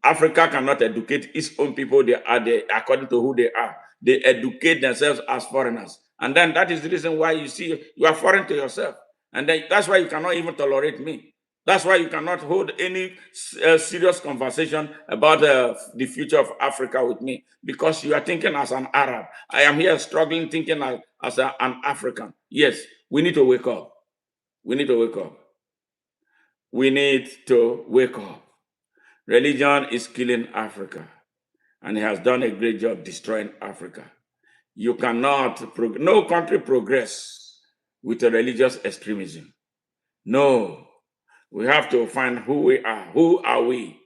Africa cannot educate its own people. They are there according to who they are. They educate themselves as foreigners. And then that is the reason why you see you are foreign to yourself. And then that's why you cannot even tolerate me. That's why you cannot hold any serious conversation about the future of Africa with me, because you are thinking as an Arab. I am here struggling, thinking as an African. Yes, we need to wake up. We need to wake up. We need to wake up. Religion is killing Africa, and it has done a great job destroying Africa. You cannot, no country progress with a religious extremism. No, we have to find who we are. Who are we?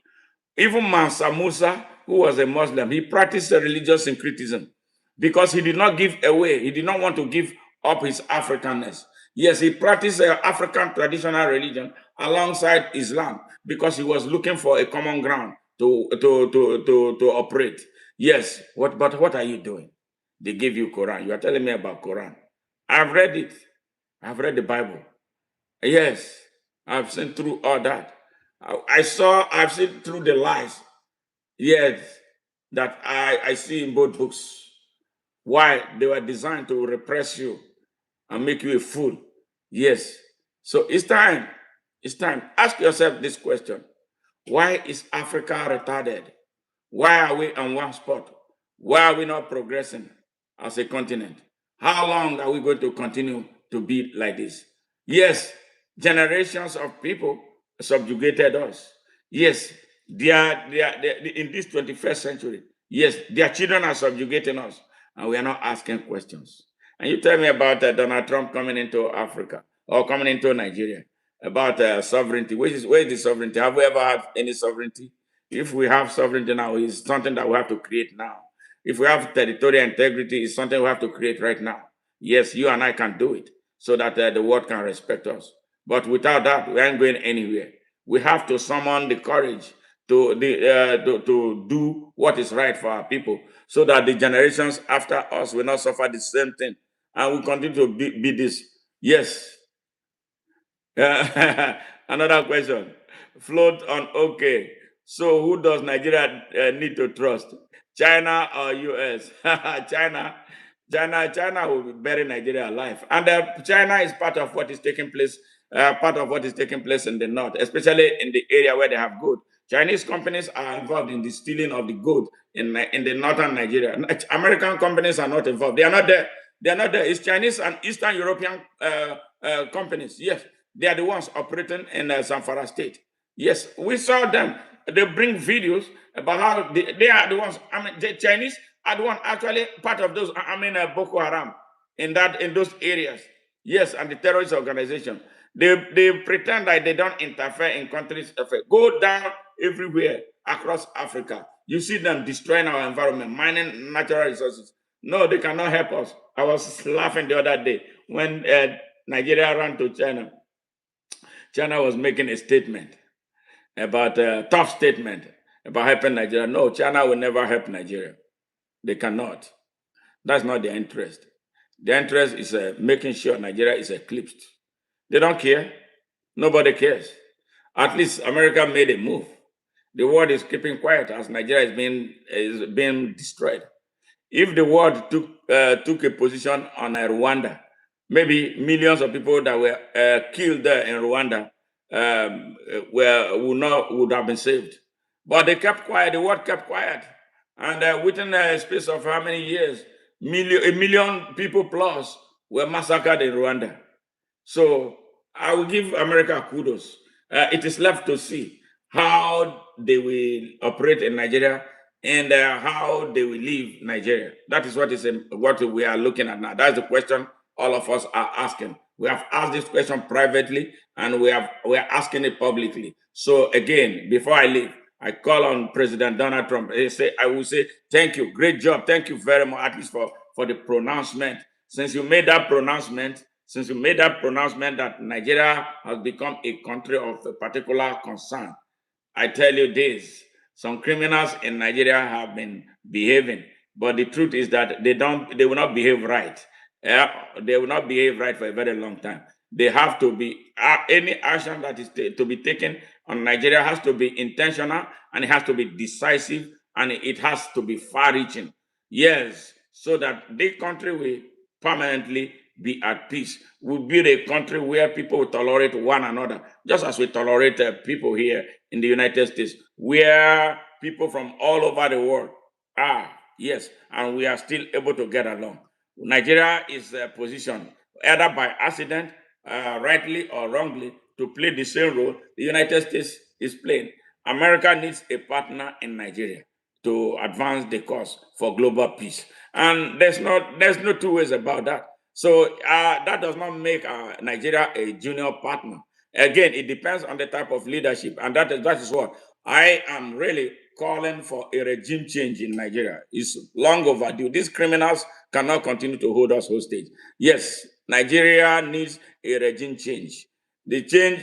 Even Mansa Musa, who was a Muslim, he practiced a religious syncretism because he did not give away, he did not want to give up his Africanness. Yes, he practiced an African traditional religion alongside Islam because he was looking for a common ground to operate. Yes, but what are you doing? They give you Quran. You are telling me about Quran. I've read it. I've read the Bible. Yes, I've seen through all that. I've seen through the lies. Yes, that I see in both books. Why they were designed to repress you and make you a fool. Yes. So it's time. It's time. Ask yourself this question. Why is Africa retarded? Why are we on one spot? Why are we not progressing as a continent? How long are we going to continue to be like this? Yes, generations of people subjugated us. Yes, in this 21st century, yes, their children are subjugating us, and we are not asking questions. And you tell me about Donald Trump coming into Africa or coming into Nigeria about sovereignty. Where is the sovereignty? Have we ever had any sovereignty? If we have sovereignty now, it's something that we have to create now. If we have territorial integrity, it's something we have to create right now. Yes, you and I can do it so that the world can respect us. But without that, we aren't going anywhere. We have to summon the courage to do what is right for our people so that the generations after us will not suffer the same thing. And we continue to be this. Yes. Another question. Float on okay. So who does Nigeria need to trust? China or US? China will bury Nigeria alive. And China is part of what is taking place, in the north, especially in the area where they have gold. Chinese companies are involved in the stealing of the gold in the northern Nigeria. American companies are not involved. They are not there. They are not there. It's Chinese and Eastern European companies. Yes, they are the ones operating in Zamfara State. Yes, we saw them. They bring videos about how they are the ones. I mean, the Chinese are the one actually part of those. Boko Haram in those areas. Yes, and the terrorist organization. They pretend like they don't interfere in countries' affairs. Go down everywhere across Africa. You see them destroying our environment, mining natural resources. No, they cannot help us. I was laughing the other day when Nigeria ran to China. China was making a statement about a tough statement about helping Nigeria. No, China will never help Nigeria. They cannot. That's not their interest. Their interest is making sure Nigeria is eclipsed. They don't care. Nobody cares. At least America made a move. The world is keeping quiet as Nigeria is being destroyed. If the world took a position on Rwanda, maybe millions of people that were killed there in Rwanda would have been saved. But they kept quiet. The world kept quiet, and within a space of how many years, a million people plus were massacred in Rwanda. So I will give America kudos. It is left to see how they will operate in Nigeria and how they will leave Nigeria. That is what we are looking at now. That's the question all of us are asking. We have asked this question privately, and we are asking it publicly. So again, before I leave, I call on President Donald Trump. I will say, thank you, great job, thank you very much, at least for the pronouncement. Since you made that pronouncement, that Nigeria has become a country of a particular concern, I tell you this, some criminals in Nigeria have been behaving, but the truth is that they will not behave right. They will not behave right for a very long time. They have to be, any action that is to be taken on Nigeria has to be intentional, and it has to be decisive, and it has to be far reaching. Yes, so that the country will permanently be at peace. We build a country where people will tolerate one another, just as we tolerate people here in the United States, where people from all over the world are, yes, and we are still able to get along. Nigeria is positioned either by accident, rightly or wrongly, to play the same role the United States is playing. America needs a partner in Nigeria to advance the cause for global peace. And there's no two ways about that. So that does not make Nigeria a junior partner. Again, it depends on the type of leadership, and that is what I am really calling for: a regime change in Nigeria. It's long overdue. These criminals cannot continue to hold us hostage. Yes, Nigeria needs a regime change.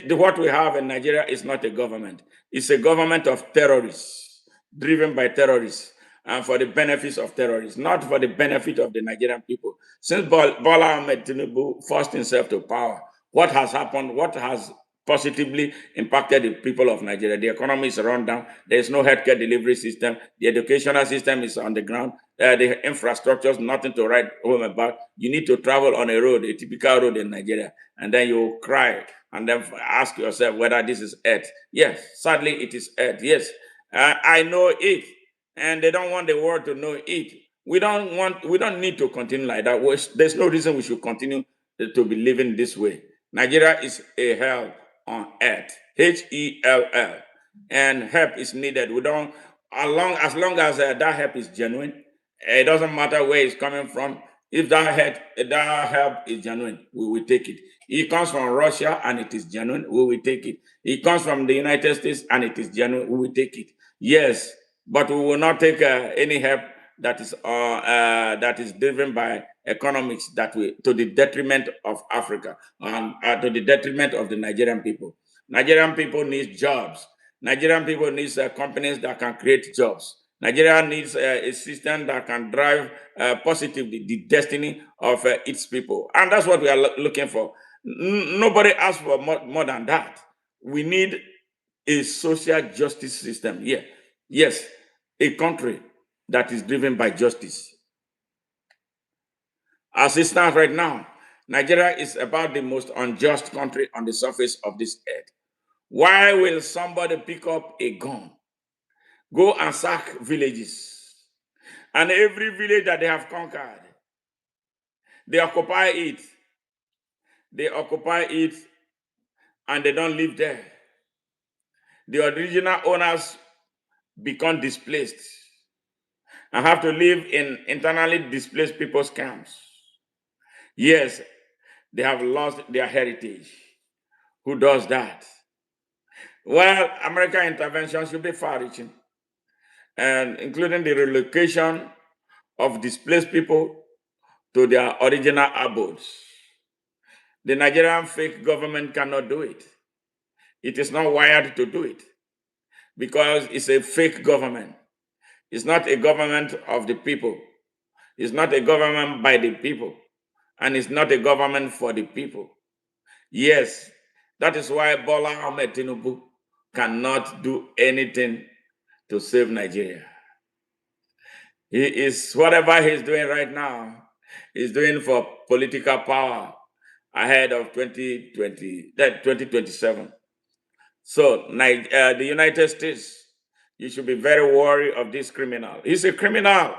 What we have in Nigeria is not a government. It's a government of terrorists, driven by terrorists, and for the benefits of terrorists, not for the benefit of the Nigerian people. Since Bola Ahmed Tinubu forced himself to power, what has happened? What has positively impacted the people of Nigeria? The economy is run down. There is no healthcare delivery system. The educational system is on the ground. The infrastructure is nothing to write home about. You need to travel on a road, a typical road in Nigeria, and then you cry and then ask yourself whether this is earth. Yes, sadly, it is earth. Yes, I know it, and they don't want the world to know it. We don't need to continue like that. There's no reason we should continue to be living this way. Nigeria is a hell on earth, HELL, and help is needed. We don't, as long as that help is genuine, it doesn't matter where it's coming from. If that help is genuine, we will take it. It comes from Russia and it is genuine, we will take it. It comes from the United States and it is genuine, we will take it. Yes, but we will not take any help that is driven by economics, that way to the detriment of Africa, and to the detriment of the Nigerian people. Nigerian people need jobs. Nigerian people needs companies that can create jobs. Nigeria needs a system that can drive positively the destiny of its people, and that's what we are looking for. Nobody asks for more than that. We need a social justice system. Yeah, yes, a country that is driven by justice. As it stands right now, Nigeria is about the most unjust country on the surface of this earth. Why will somebody pick up a gun, go and sack villages, and every village that they have conquered, they occupy it, they occupy it, and they don't live there? The original owners become displaced and have to live in internally displaced people's camps. Yes, they have lost their heritage. Who does that? Well, American intervention should be far reaching, and including the relocation of displaced people to their original abodes. The Nigerian fake government cannot do it. It is not wired to do it because it's a fake government. It's not a government of the people. It's not a government by the people. And it's not a government for the people. Yes, that is why Bola Ahmed Tinubu cannot do anything to save Nigeria. He is, whatever he's doing right now, he's doing for political power ahead of 2027. So the United States, you should be very wary of this criminal. He's a criminal.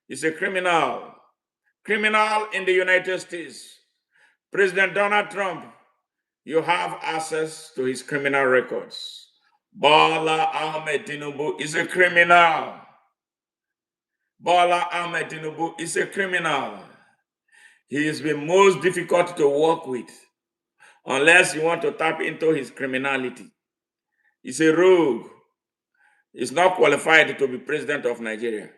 He's a criminal. Criminal in the United States. President Donald Trump, you have access to his criminal records. Bola Ahmed Tinubu is a criminal. Bola Ahmed Tinubu is a criminal. He has been most difficult to work with unless you want to tap into his criminality. He's a rogue. He's not qualified to be president of Nigeria.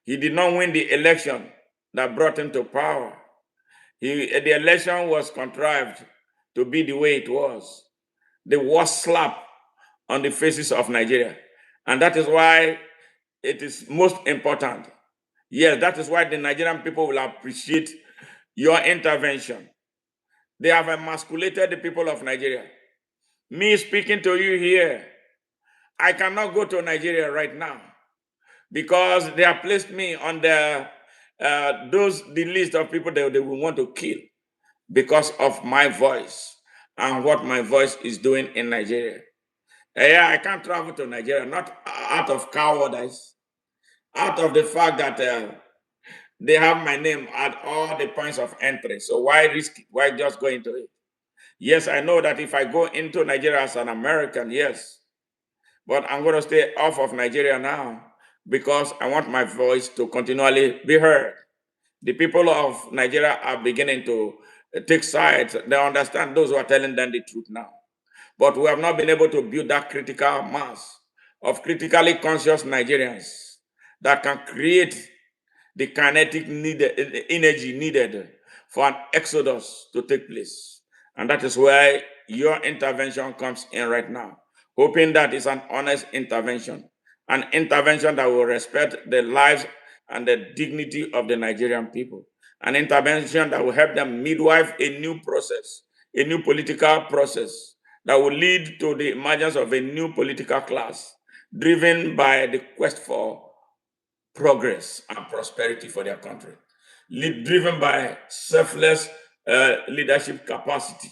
He did not win the election that brought him to power. The election was contrived to be the way it was, the worst slap on the faces of Nigeria. And that is why it is most important. Yes, that is why the Nigerian people will appreciate your intervention. They have emasculated the people of Nigeria. Me speaking to you here, I cannot go to Nigeria right now because they have placed me on the list of people that they will want to kill because of my voice and what my voice is doing in Nigeria. Yeah, I can't travel to Nigeria, not out of cowardice, out of the fact that they have my name at all the points of entry. So why risk it? Why just go into it? Yes, I know that if I go into Nigeria as an American, yes, but I'm going to stay off of Nigeria now because I want my voice to continually be heard. The people of Nigeria are beginning to take sides. They understand those who are telling them the truth now. But we have not been able to build that critical mass of critically conscious Nigerians that can create the kinetic energy needed for an exodus to take place. And that is where your intervention comes in right now, hoping that it's an honest intervention, an intervention that will respect the lives and the dignity of the Nigerian people, an intervention that will help them midwife a new process, a new political process that will lead to the emergence of a new political class driven by the quest for progress and prosperity for their country, driven by selfless leadership capacity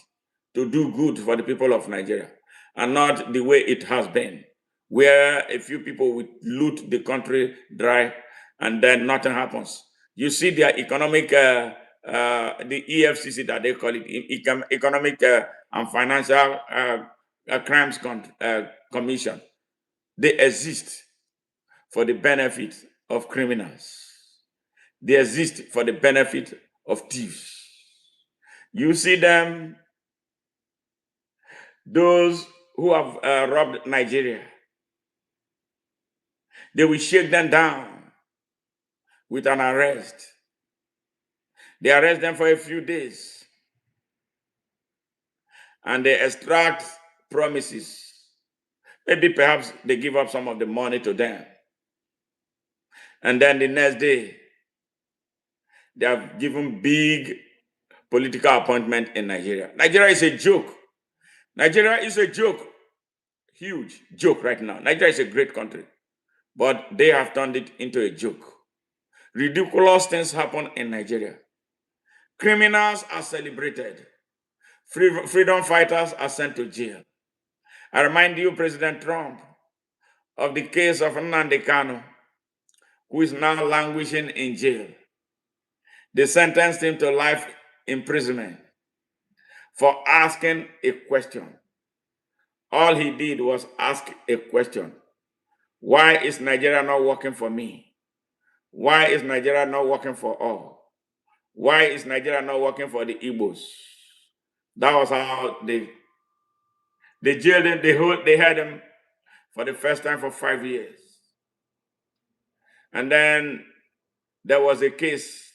to do good for the people of Nigeria, and not the way it has been, where a few people will loot the country dry and then nothing happens. You see their economic, the EFCC that they call it, Economic and Financial Crimes Commission. They exist for the benefit of criminals. They exist for the benefit of thieves. You see them, those who have robbed Nigeria, they will shake them down with an arrest. They arrest them for a few days and they extract promises. Maybe perhaps they give up some of the money to them. And then the next day, they have given big political appointment in Nigeria. Nigeria is a joke. Nigeria is a joke. Huge joke right now. Nigeria is a great country, but they have turned it into a joke. Ridiculous things happen in Nigeria. Criminals are celebrated. Freedom fighters are sent to jail. I remind you, President Trump, of the case of Nnamdi Kanu, who is now languishing in jail. They sentenced him to life imprisonment for asking a question. All he did was ask a question. Why is Nigeria not working for me? Why is Nigeria not working for all? Why is Nigeria not working for the Igbos? That was how they jailed him, they had him for the first time for 5 years. And then there was a case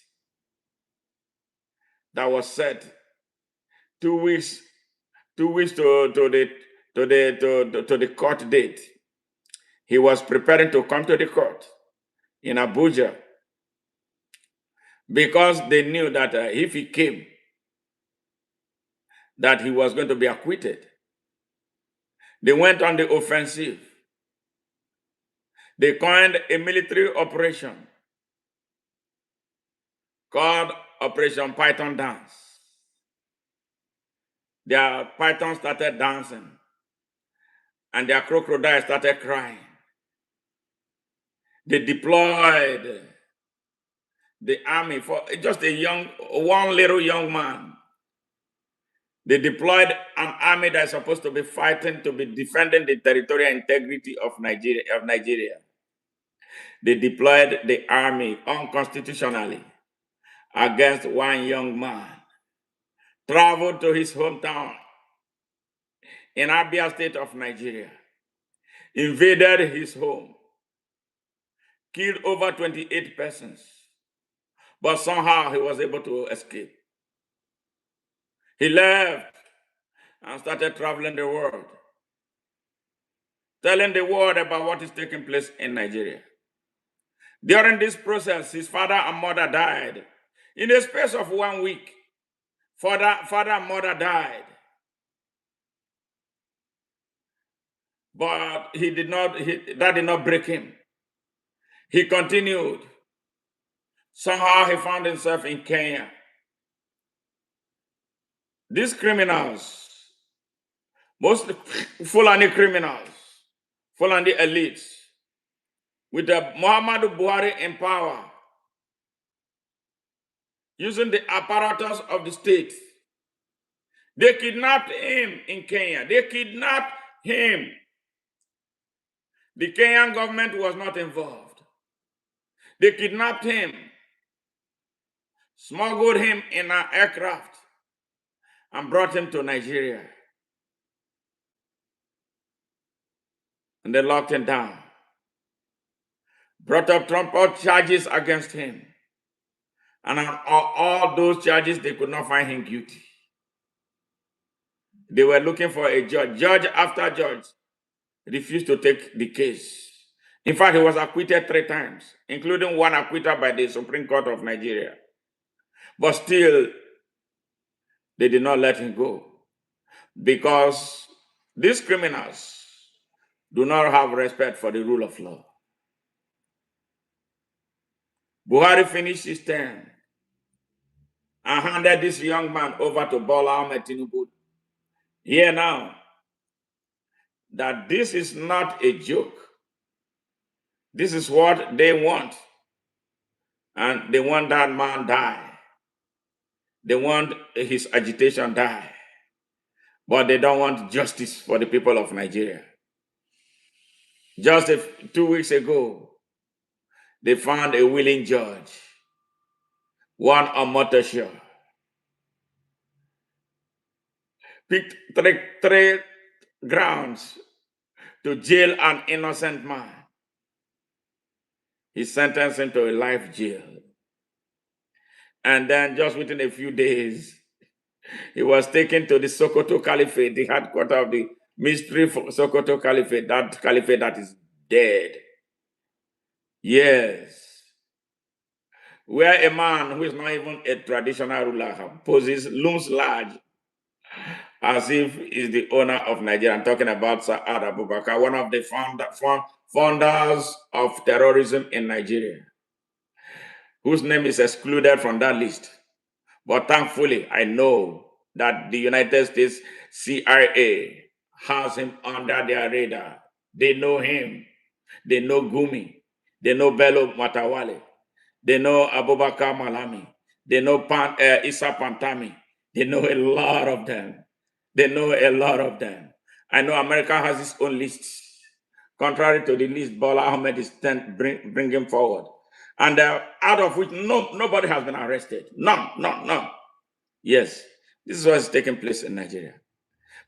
that was set 2 weeks to the court date. He was preparing to come to the court in Abuja because they knew that if he came, that he was going to be acquitted. They went on the offensive. They coined a military operation called Operation Python Dance. Their python started dancing and their crocodile started crying. They deployed the army for just one little young man. They deployed an army that is supposed to be fighting, to be defending the territorial integrity of Nigeria. They deployed the army unconstitutionally against one young man, traveled to his hometown in Abia State of Nigeria, invaded his home, killed over 28 persons, but somehow he was able to escape. He left and started traveling the world, telling the world about what is taking place in Nigeria. During this process, his father and mother died. In the space of 1 week, father and mother died. But that did not break him. He continued. Somehow he found himself in Kenya. These criminals, most Fulani criminals, Fulani elites, with the Muhammadu Buhari in power, using the apparatus of the state, they kidnapped him in Kenya. They kidnapped him. The Kenyan government was not involved. They kidnapped him, smuggled him in an aircraft, and brought him to Nigeria. And they locked him down. Brought up trumped charges against him. And on all those charges, they could not find him guilty. They were looking for a judge. Judge after judge refused to take the case. In fact, he was acquitted 3 times, including one acquittal by the Supreme Court of Nigeria. But still, they did not let him go because these criminals do not have respect for the rule of law. Buhari finished his term and handed this young man over to Bola Ahmed Tinubu. Here now, that this is not a joke. This is what they want. And they want that man die. They want his agitation die. But they don't want justice for the people of Nigeria. Just 2 weeks ago, they found a willing judge, one on Motosho, picked three grounds to jail an innocent man. He sentenced him to a life jail. And then just within a few days, he was taken to the Sokoto Caliphate, the headquarters of the mystery Sokoto Caliphate, that caliphate that is dead. Yes. Where a man who is not even a traditional ruler looms large as if he's the owner of Nigeria. I'm talking about Sa'ad Abubakar, one of the founders of terrorism in Nigeria, whose name is excluded from that list. But thankfully, I know that the United States CIA has him under their radar. They know him. They know Gumi. They know Bello Matawale. They know Abubakar Malami. They know Issa Pantami. They know a lot of them. They know a lot of them. I know America has its own lists, contrary to the list Bola Ahmed is bringing forward. And out of which nobody has been arrested. None. Yes, this is what's taking place in Nigeria.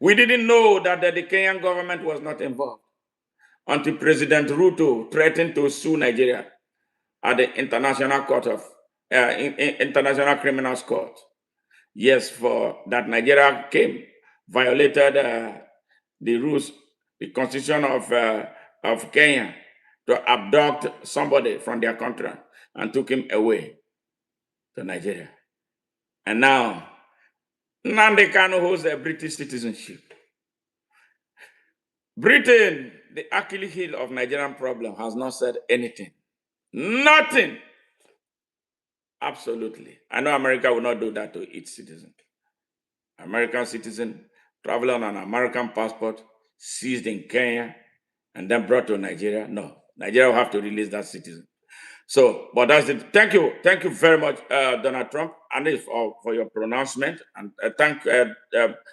We didn't know that the Kenyan government was not involved until President Ruto threatened to sue Nigeria at the International Court of International Criminals Court. Yes, for that Nigeria violated the rules, the constitution of Kenya, to abduct somebody from their country and took him away to Nigeria. And now, Nnamdi Kanu holds a British citizenship. Britain, the Achilles heel of Nigerian problem, has not said anything. Nothing. Absolutely. I know America will not do that to its citizen. American citizen traveling on an American passport, seized in Kenya, and then brought to Nigeria. No, Nigeria will have to release that citizen. So, but that's it. Thank you very much, Donald Trump, and for your pronouncement. And thank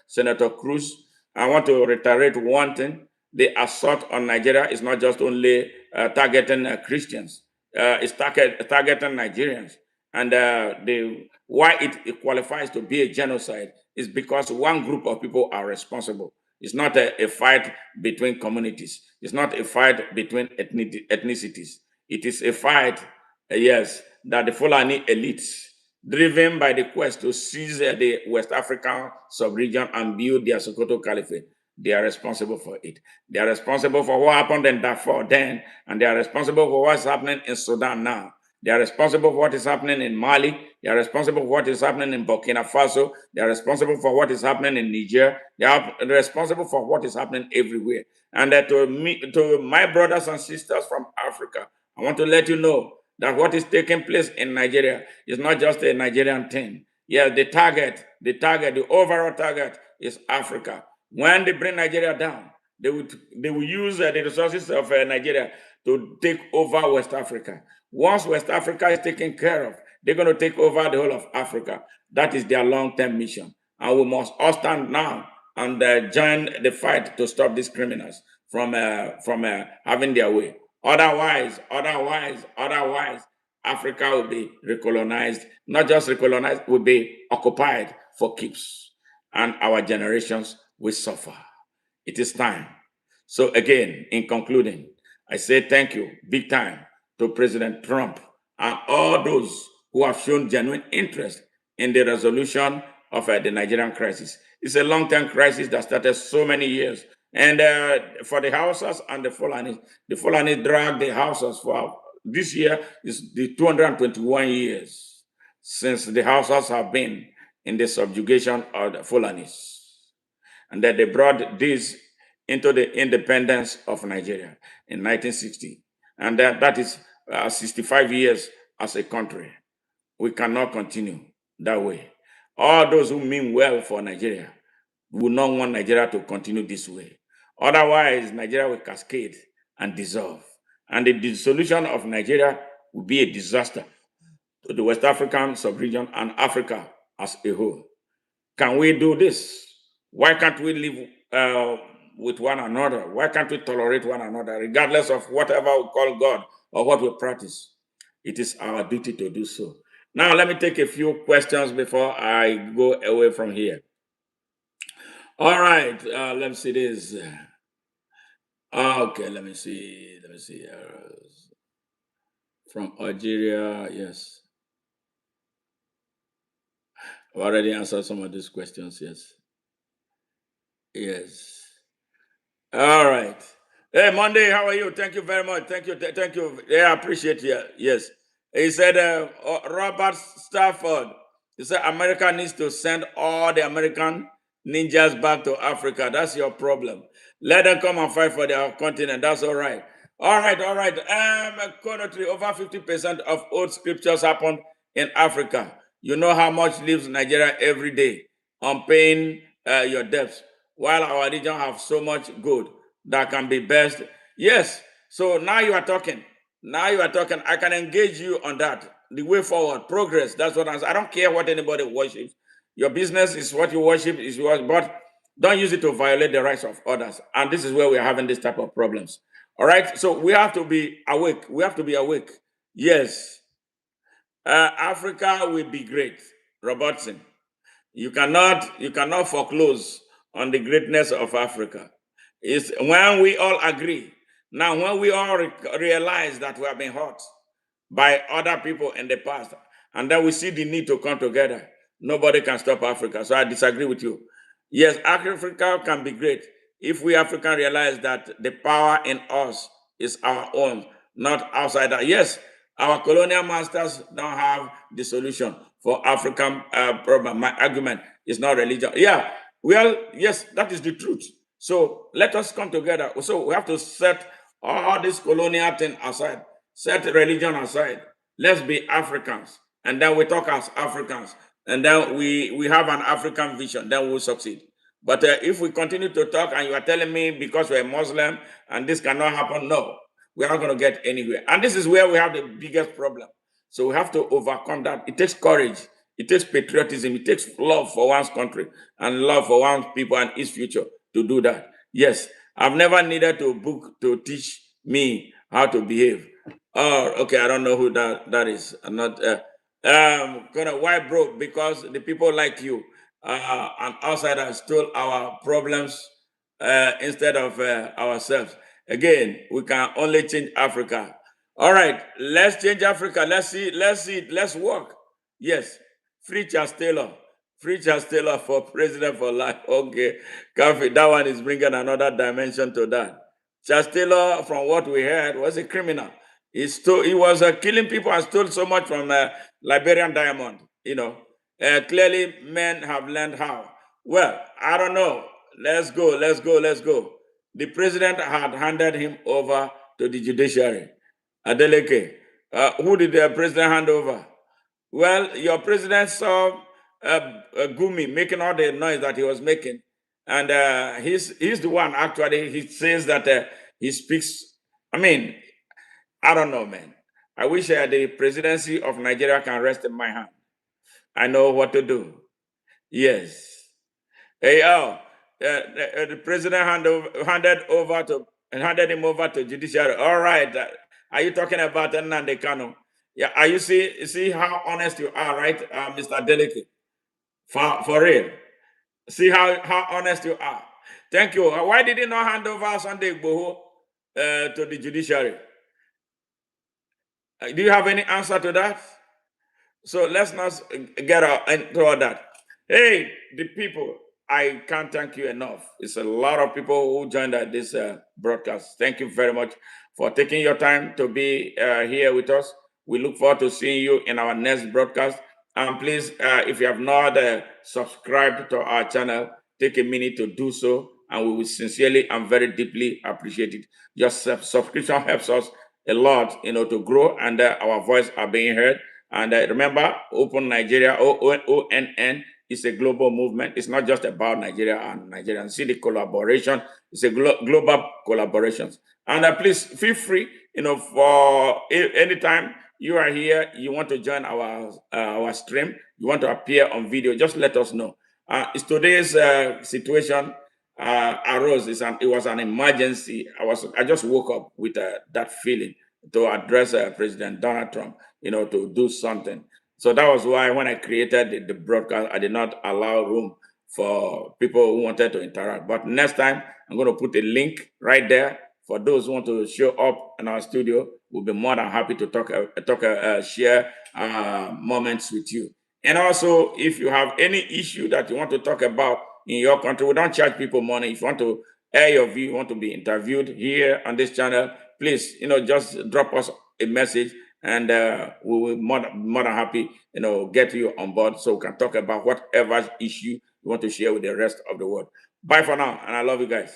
Senator Cruz. I want to reiterate one thing: the assault on Nigeria is not just only targeting Christians; it's targeting Nigerians. And why it qualifies to be a genocide is because one group of people are responsible. It's not a fight between communities. It's not a fight between ethnicities. It is a fight, yes, that the Fulani elites, driven by the quest to seize the West African sub-region and build their Sokoto Caliphate, they are responsible for it. They are responsible for what happened in Darfur then, and they are responsible for what's happening in Sudan now. They are responsible for what is happening in Mali. They are responsible for what is happening in Burkina Faso. They are responsible for what is happening in Niger. They are responsible for what is happening everywhere. And to my brothers and sisters from Africa, I want to let you know that what is taking place in Nigeria is not just a Nigerian thing. Yes, the overall target is Africa. When they bring Nigeria down, they will use the resources of Nigeria to take over West Africa. Once West Africa is taken care of, they're going to take over the whole of Africa. That is their long-term mission. And we must all stand now and join the fight to stop these criminals from having their way. Otherwise, Africa will be recolonized. Not just recolonized, will be occupied for keeps. And our generations will suffer. It is time. So again, in concluding, I say thank you big time to President Trump and all those who have shown genuine interest in the resolution of the Nigerian crisis. It's a long-term crisis that started so many years. And for the Hausas and the Fulani dragged the Hausas for this year is the 221 years since the Hausas have been in the subjugation of the Fulanis. And that they brought this into the independence of Nigeria in 1960. And that is 65 years as a country. We cannot continue that way. All those who mean well for Nigeria will not want Nigeria to continue this way. Otherwise, Nigeria will cascade and dissolve. And the dissolution of Nigeria will be a disaster to the West African sub-region and Africa as a whole. Can we do this? Why can't we live with one another? Why can't we tolerate one another, regardless of whatever we call God or what we practice? It is our duty to do so. Now, let me take a few questions before I go away from here. All right, let me see this. Okay, let me see. From Algeria, yes. I've already answered some of these questions, yes. Yes. All right. Hey, Monday, how are you? Thank you very much. Thank you. Thank you. Yeah, I appreciate you. Yes. He said, Robert Stafford, he said, America needs to send all the American ninjas back to Africa. That's your problem. Let them come and fight for their continent. That's all right. All right, all right. Currently, over 50% of old scriptures happen in Africa. You know how much leaves Nigeria every day on paying your debts, while our region have so much gold that can be best. Yes. So now you are talking. Now you are talking. I can engage you on that. The way forward, progress. That's what I don't care what anybody worships. Your business is what you worship, is yours, but don't use it to violate the rights of others. And this is where we're having this type of problems. All right. So we have to be awake. We have to be awake. Yes. Africa will be great. Robertson. You cannot foreclose on the greatness of Africa. It's when we all agree. Now, when we all realize that we have been hurt by other people in the past, and then we see the need to come together, nobody can stop Africa. So I disagree with you. Yes, Africa can be great if we Africans realize that the power in us is our own, not outside. Yes, our colonial masters don't have the solution for African problem. My argument is not religion. Yeah, well, yes, that is the truth. So let us come together. So we have to set all this colonial thing aside, set religion aside. Let's be Africans, and then we talk as Africans, and then we have an African vision. Then we'll succeed. But if we continue to talk, and you are telling me because we're Muslim and this cannot happen, no, we're not going to get anywhere. And this is where we have the biggest problem. So we have to overcome that. It takes courage. It takes patriotism. It takes love for one's country and love for one's people and its future to do that. Yes, I've never needed a book to teach me how to behave. Oh, okay. I don't know who that is. I'm not. Gonna why broke? Because the people like you and outsiders stole our problems instead of ourselves. Again, we can only change Africa. All right, let's change Africa. Let's work. Yes, free Charles Taylor. Free Charles Taylor for president for life. Okay, Kafi, that one is bringing another dimension to that. Charles Taylor, from what we heard, was a criminal. He was killing people and stole so much from Liberian diamond. Clearly men have learned how. Well, I don't know. Let's go, let's go, let's go. The president had handed him over to the judiciary. Adeleke, who did the president hand over? Well, your president saw Gumi making all the noise that he was making, and he's the one actually. He says that he speaks. I mean, I don't know, man. I wish the presidency of Nigeria can rest in my hand. I know what to do. Yes. Hey, the president handed him over to judiciary. All right. Are you talking about Nnamdi Kanu? Yeah. Are you see how honest you are, right, Mr. Delicate? For real. See how honest you are. Thank you. Why did he not hand over Sunday Igboho to the judiciary? Do you have any answer to that? So let's not get into all that. Hey, the people, I can't thank you enough. It's a lot of people who joined this broadcast. Thank you very much for taking your time to be here with us. We look forward to seeing you in our next broadcast. And please, if you have not subscribed to our channel, take a minute to do so. And we will sincerely and very deeply appreciate it. Your subscription helps us a lot, to grow, and our voice are being heard. And remember, Open Nigeria, ONN, is a global movement. It's not just about Nigeria and Nigerians. See the collaboration. It's a global collaboration. And please feel free, for anytime you are here, you want to join our stream, you want to appear on video, just let us know. It's today's situation arose. It was an emergency. I just woke up with that feeling to address President Donald Trump, to do something. So that was why when I created the broadcast, I did not allow room for people who wanted to interact. But next time, I'm going to put a link right there for those who want to show up in our studio. We'll be more than happy to share moments with you. And also, if you have any issue that you want to talk about in your country, we don't charge people money. If you want to air your view, you want to be interviewed here on this channel, please, just drop us a message, and we will more than happy, get you on board so we can talk about whatever issue you want to share with the rest of the world. Bye for now, and I love you guys.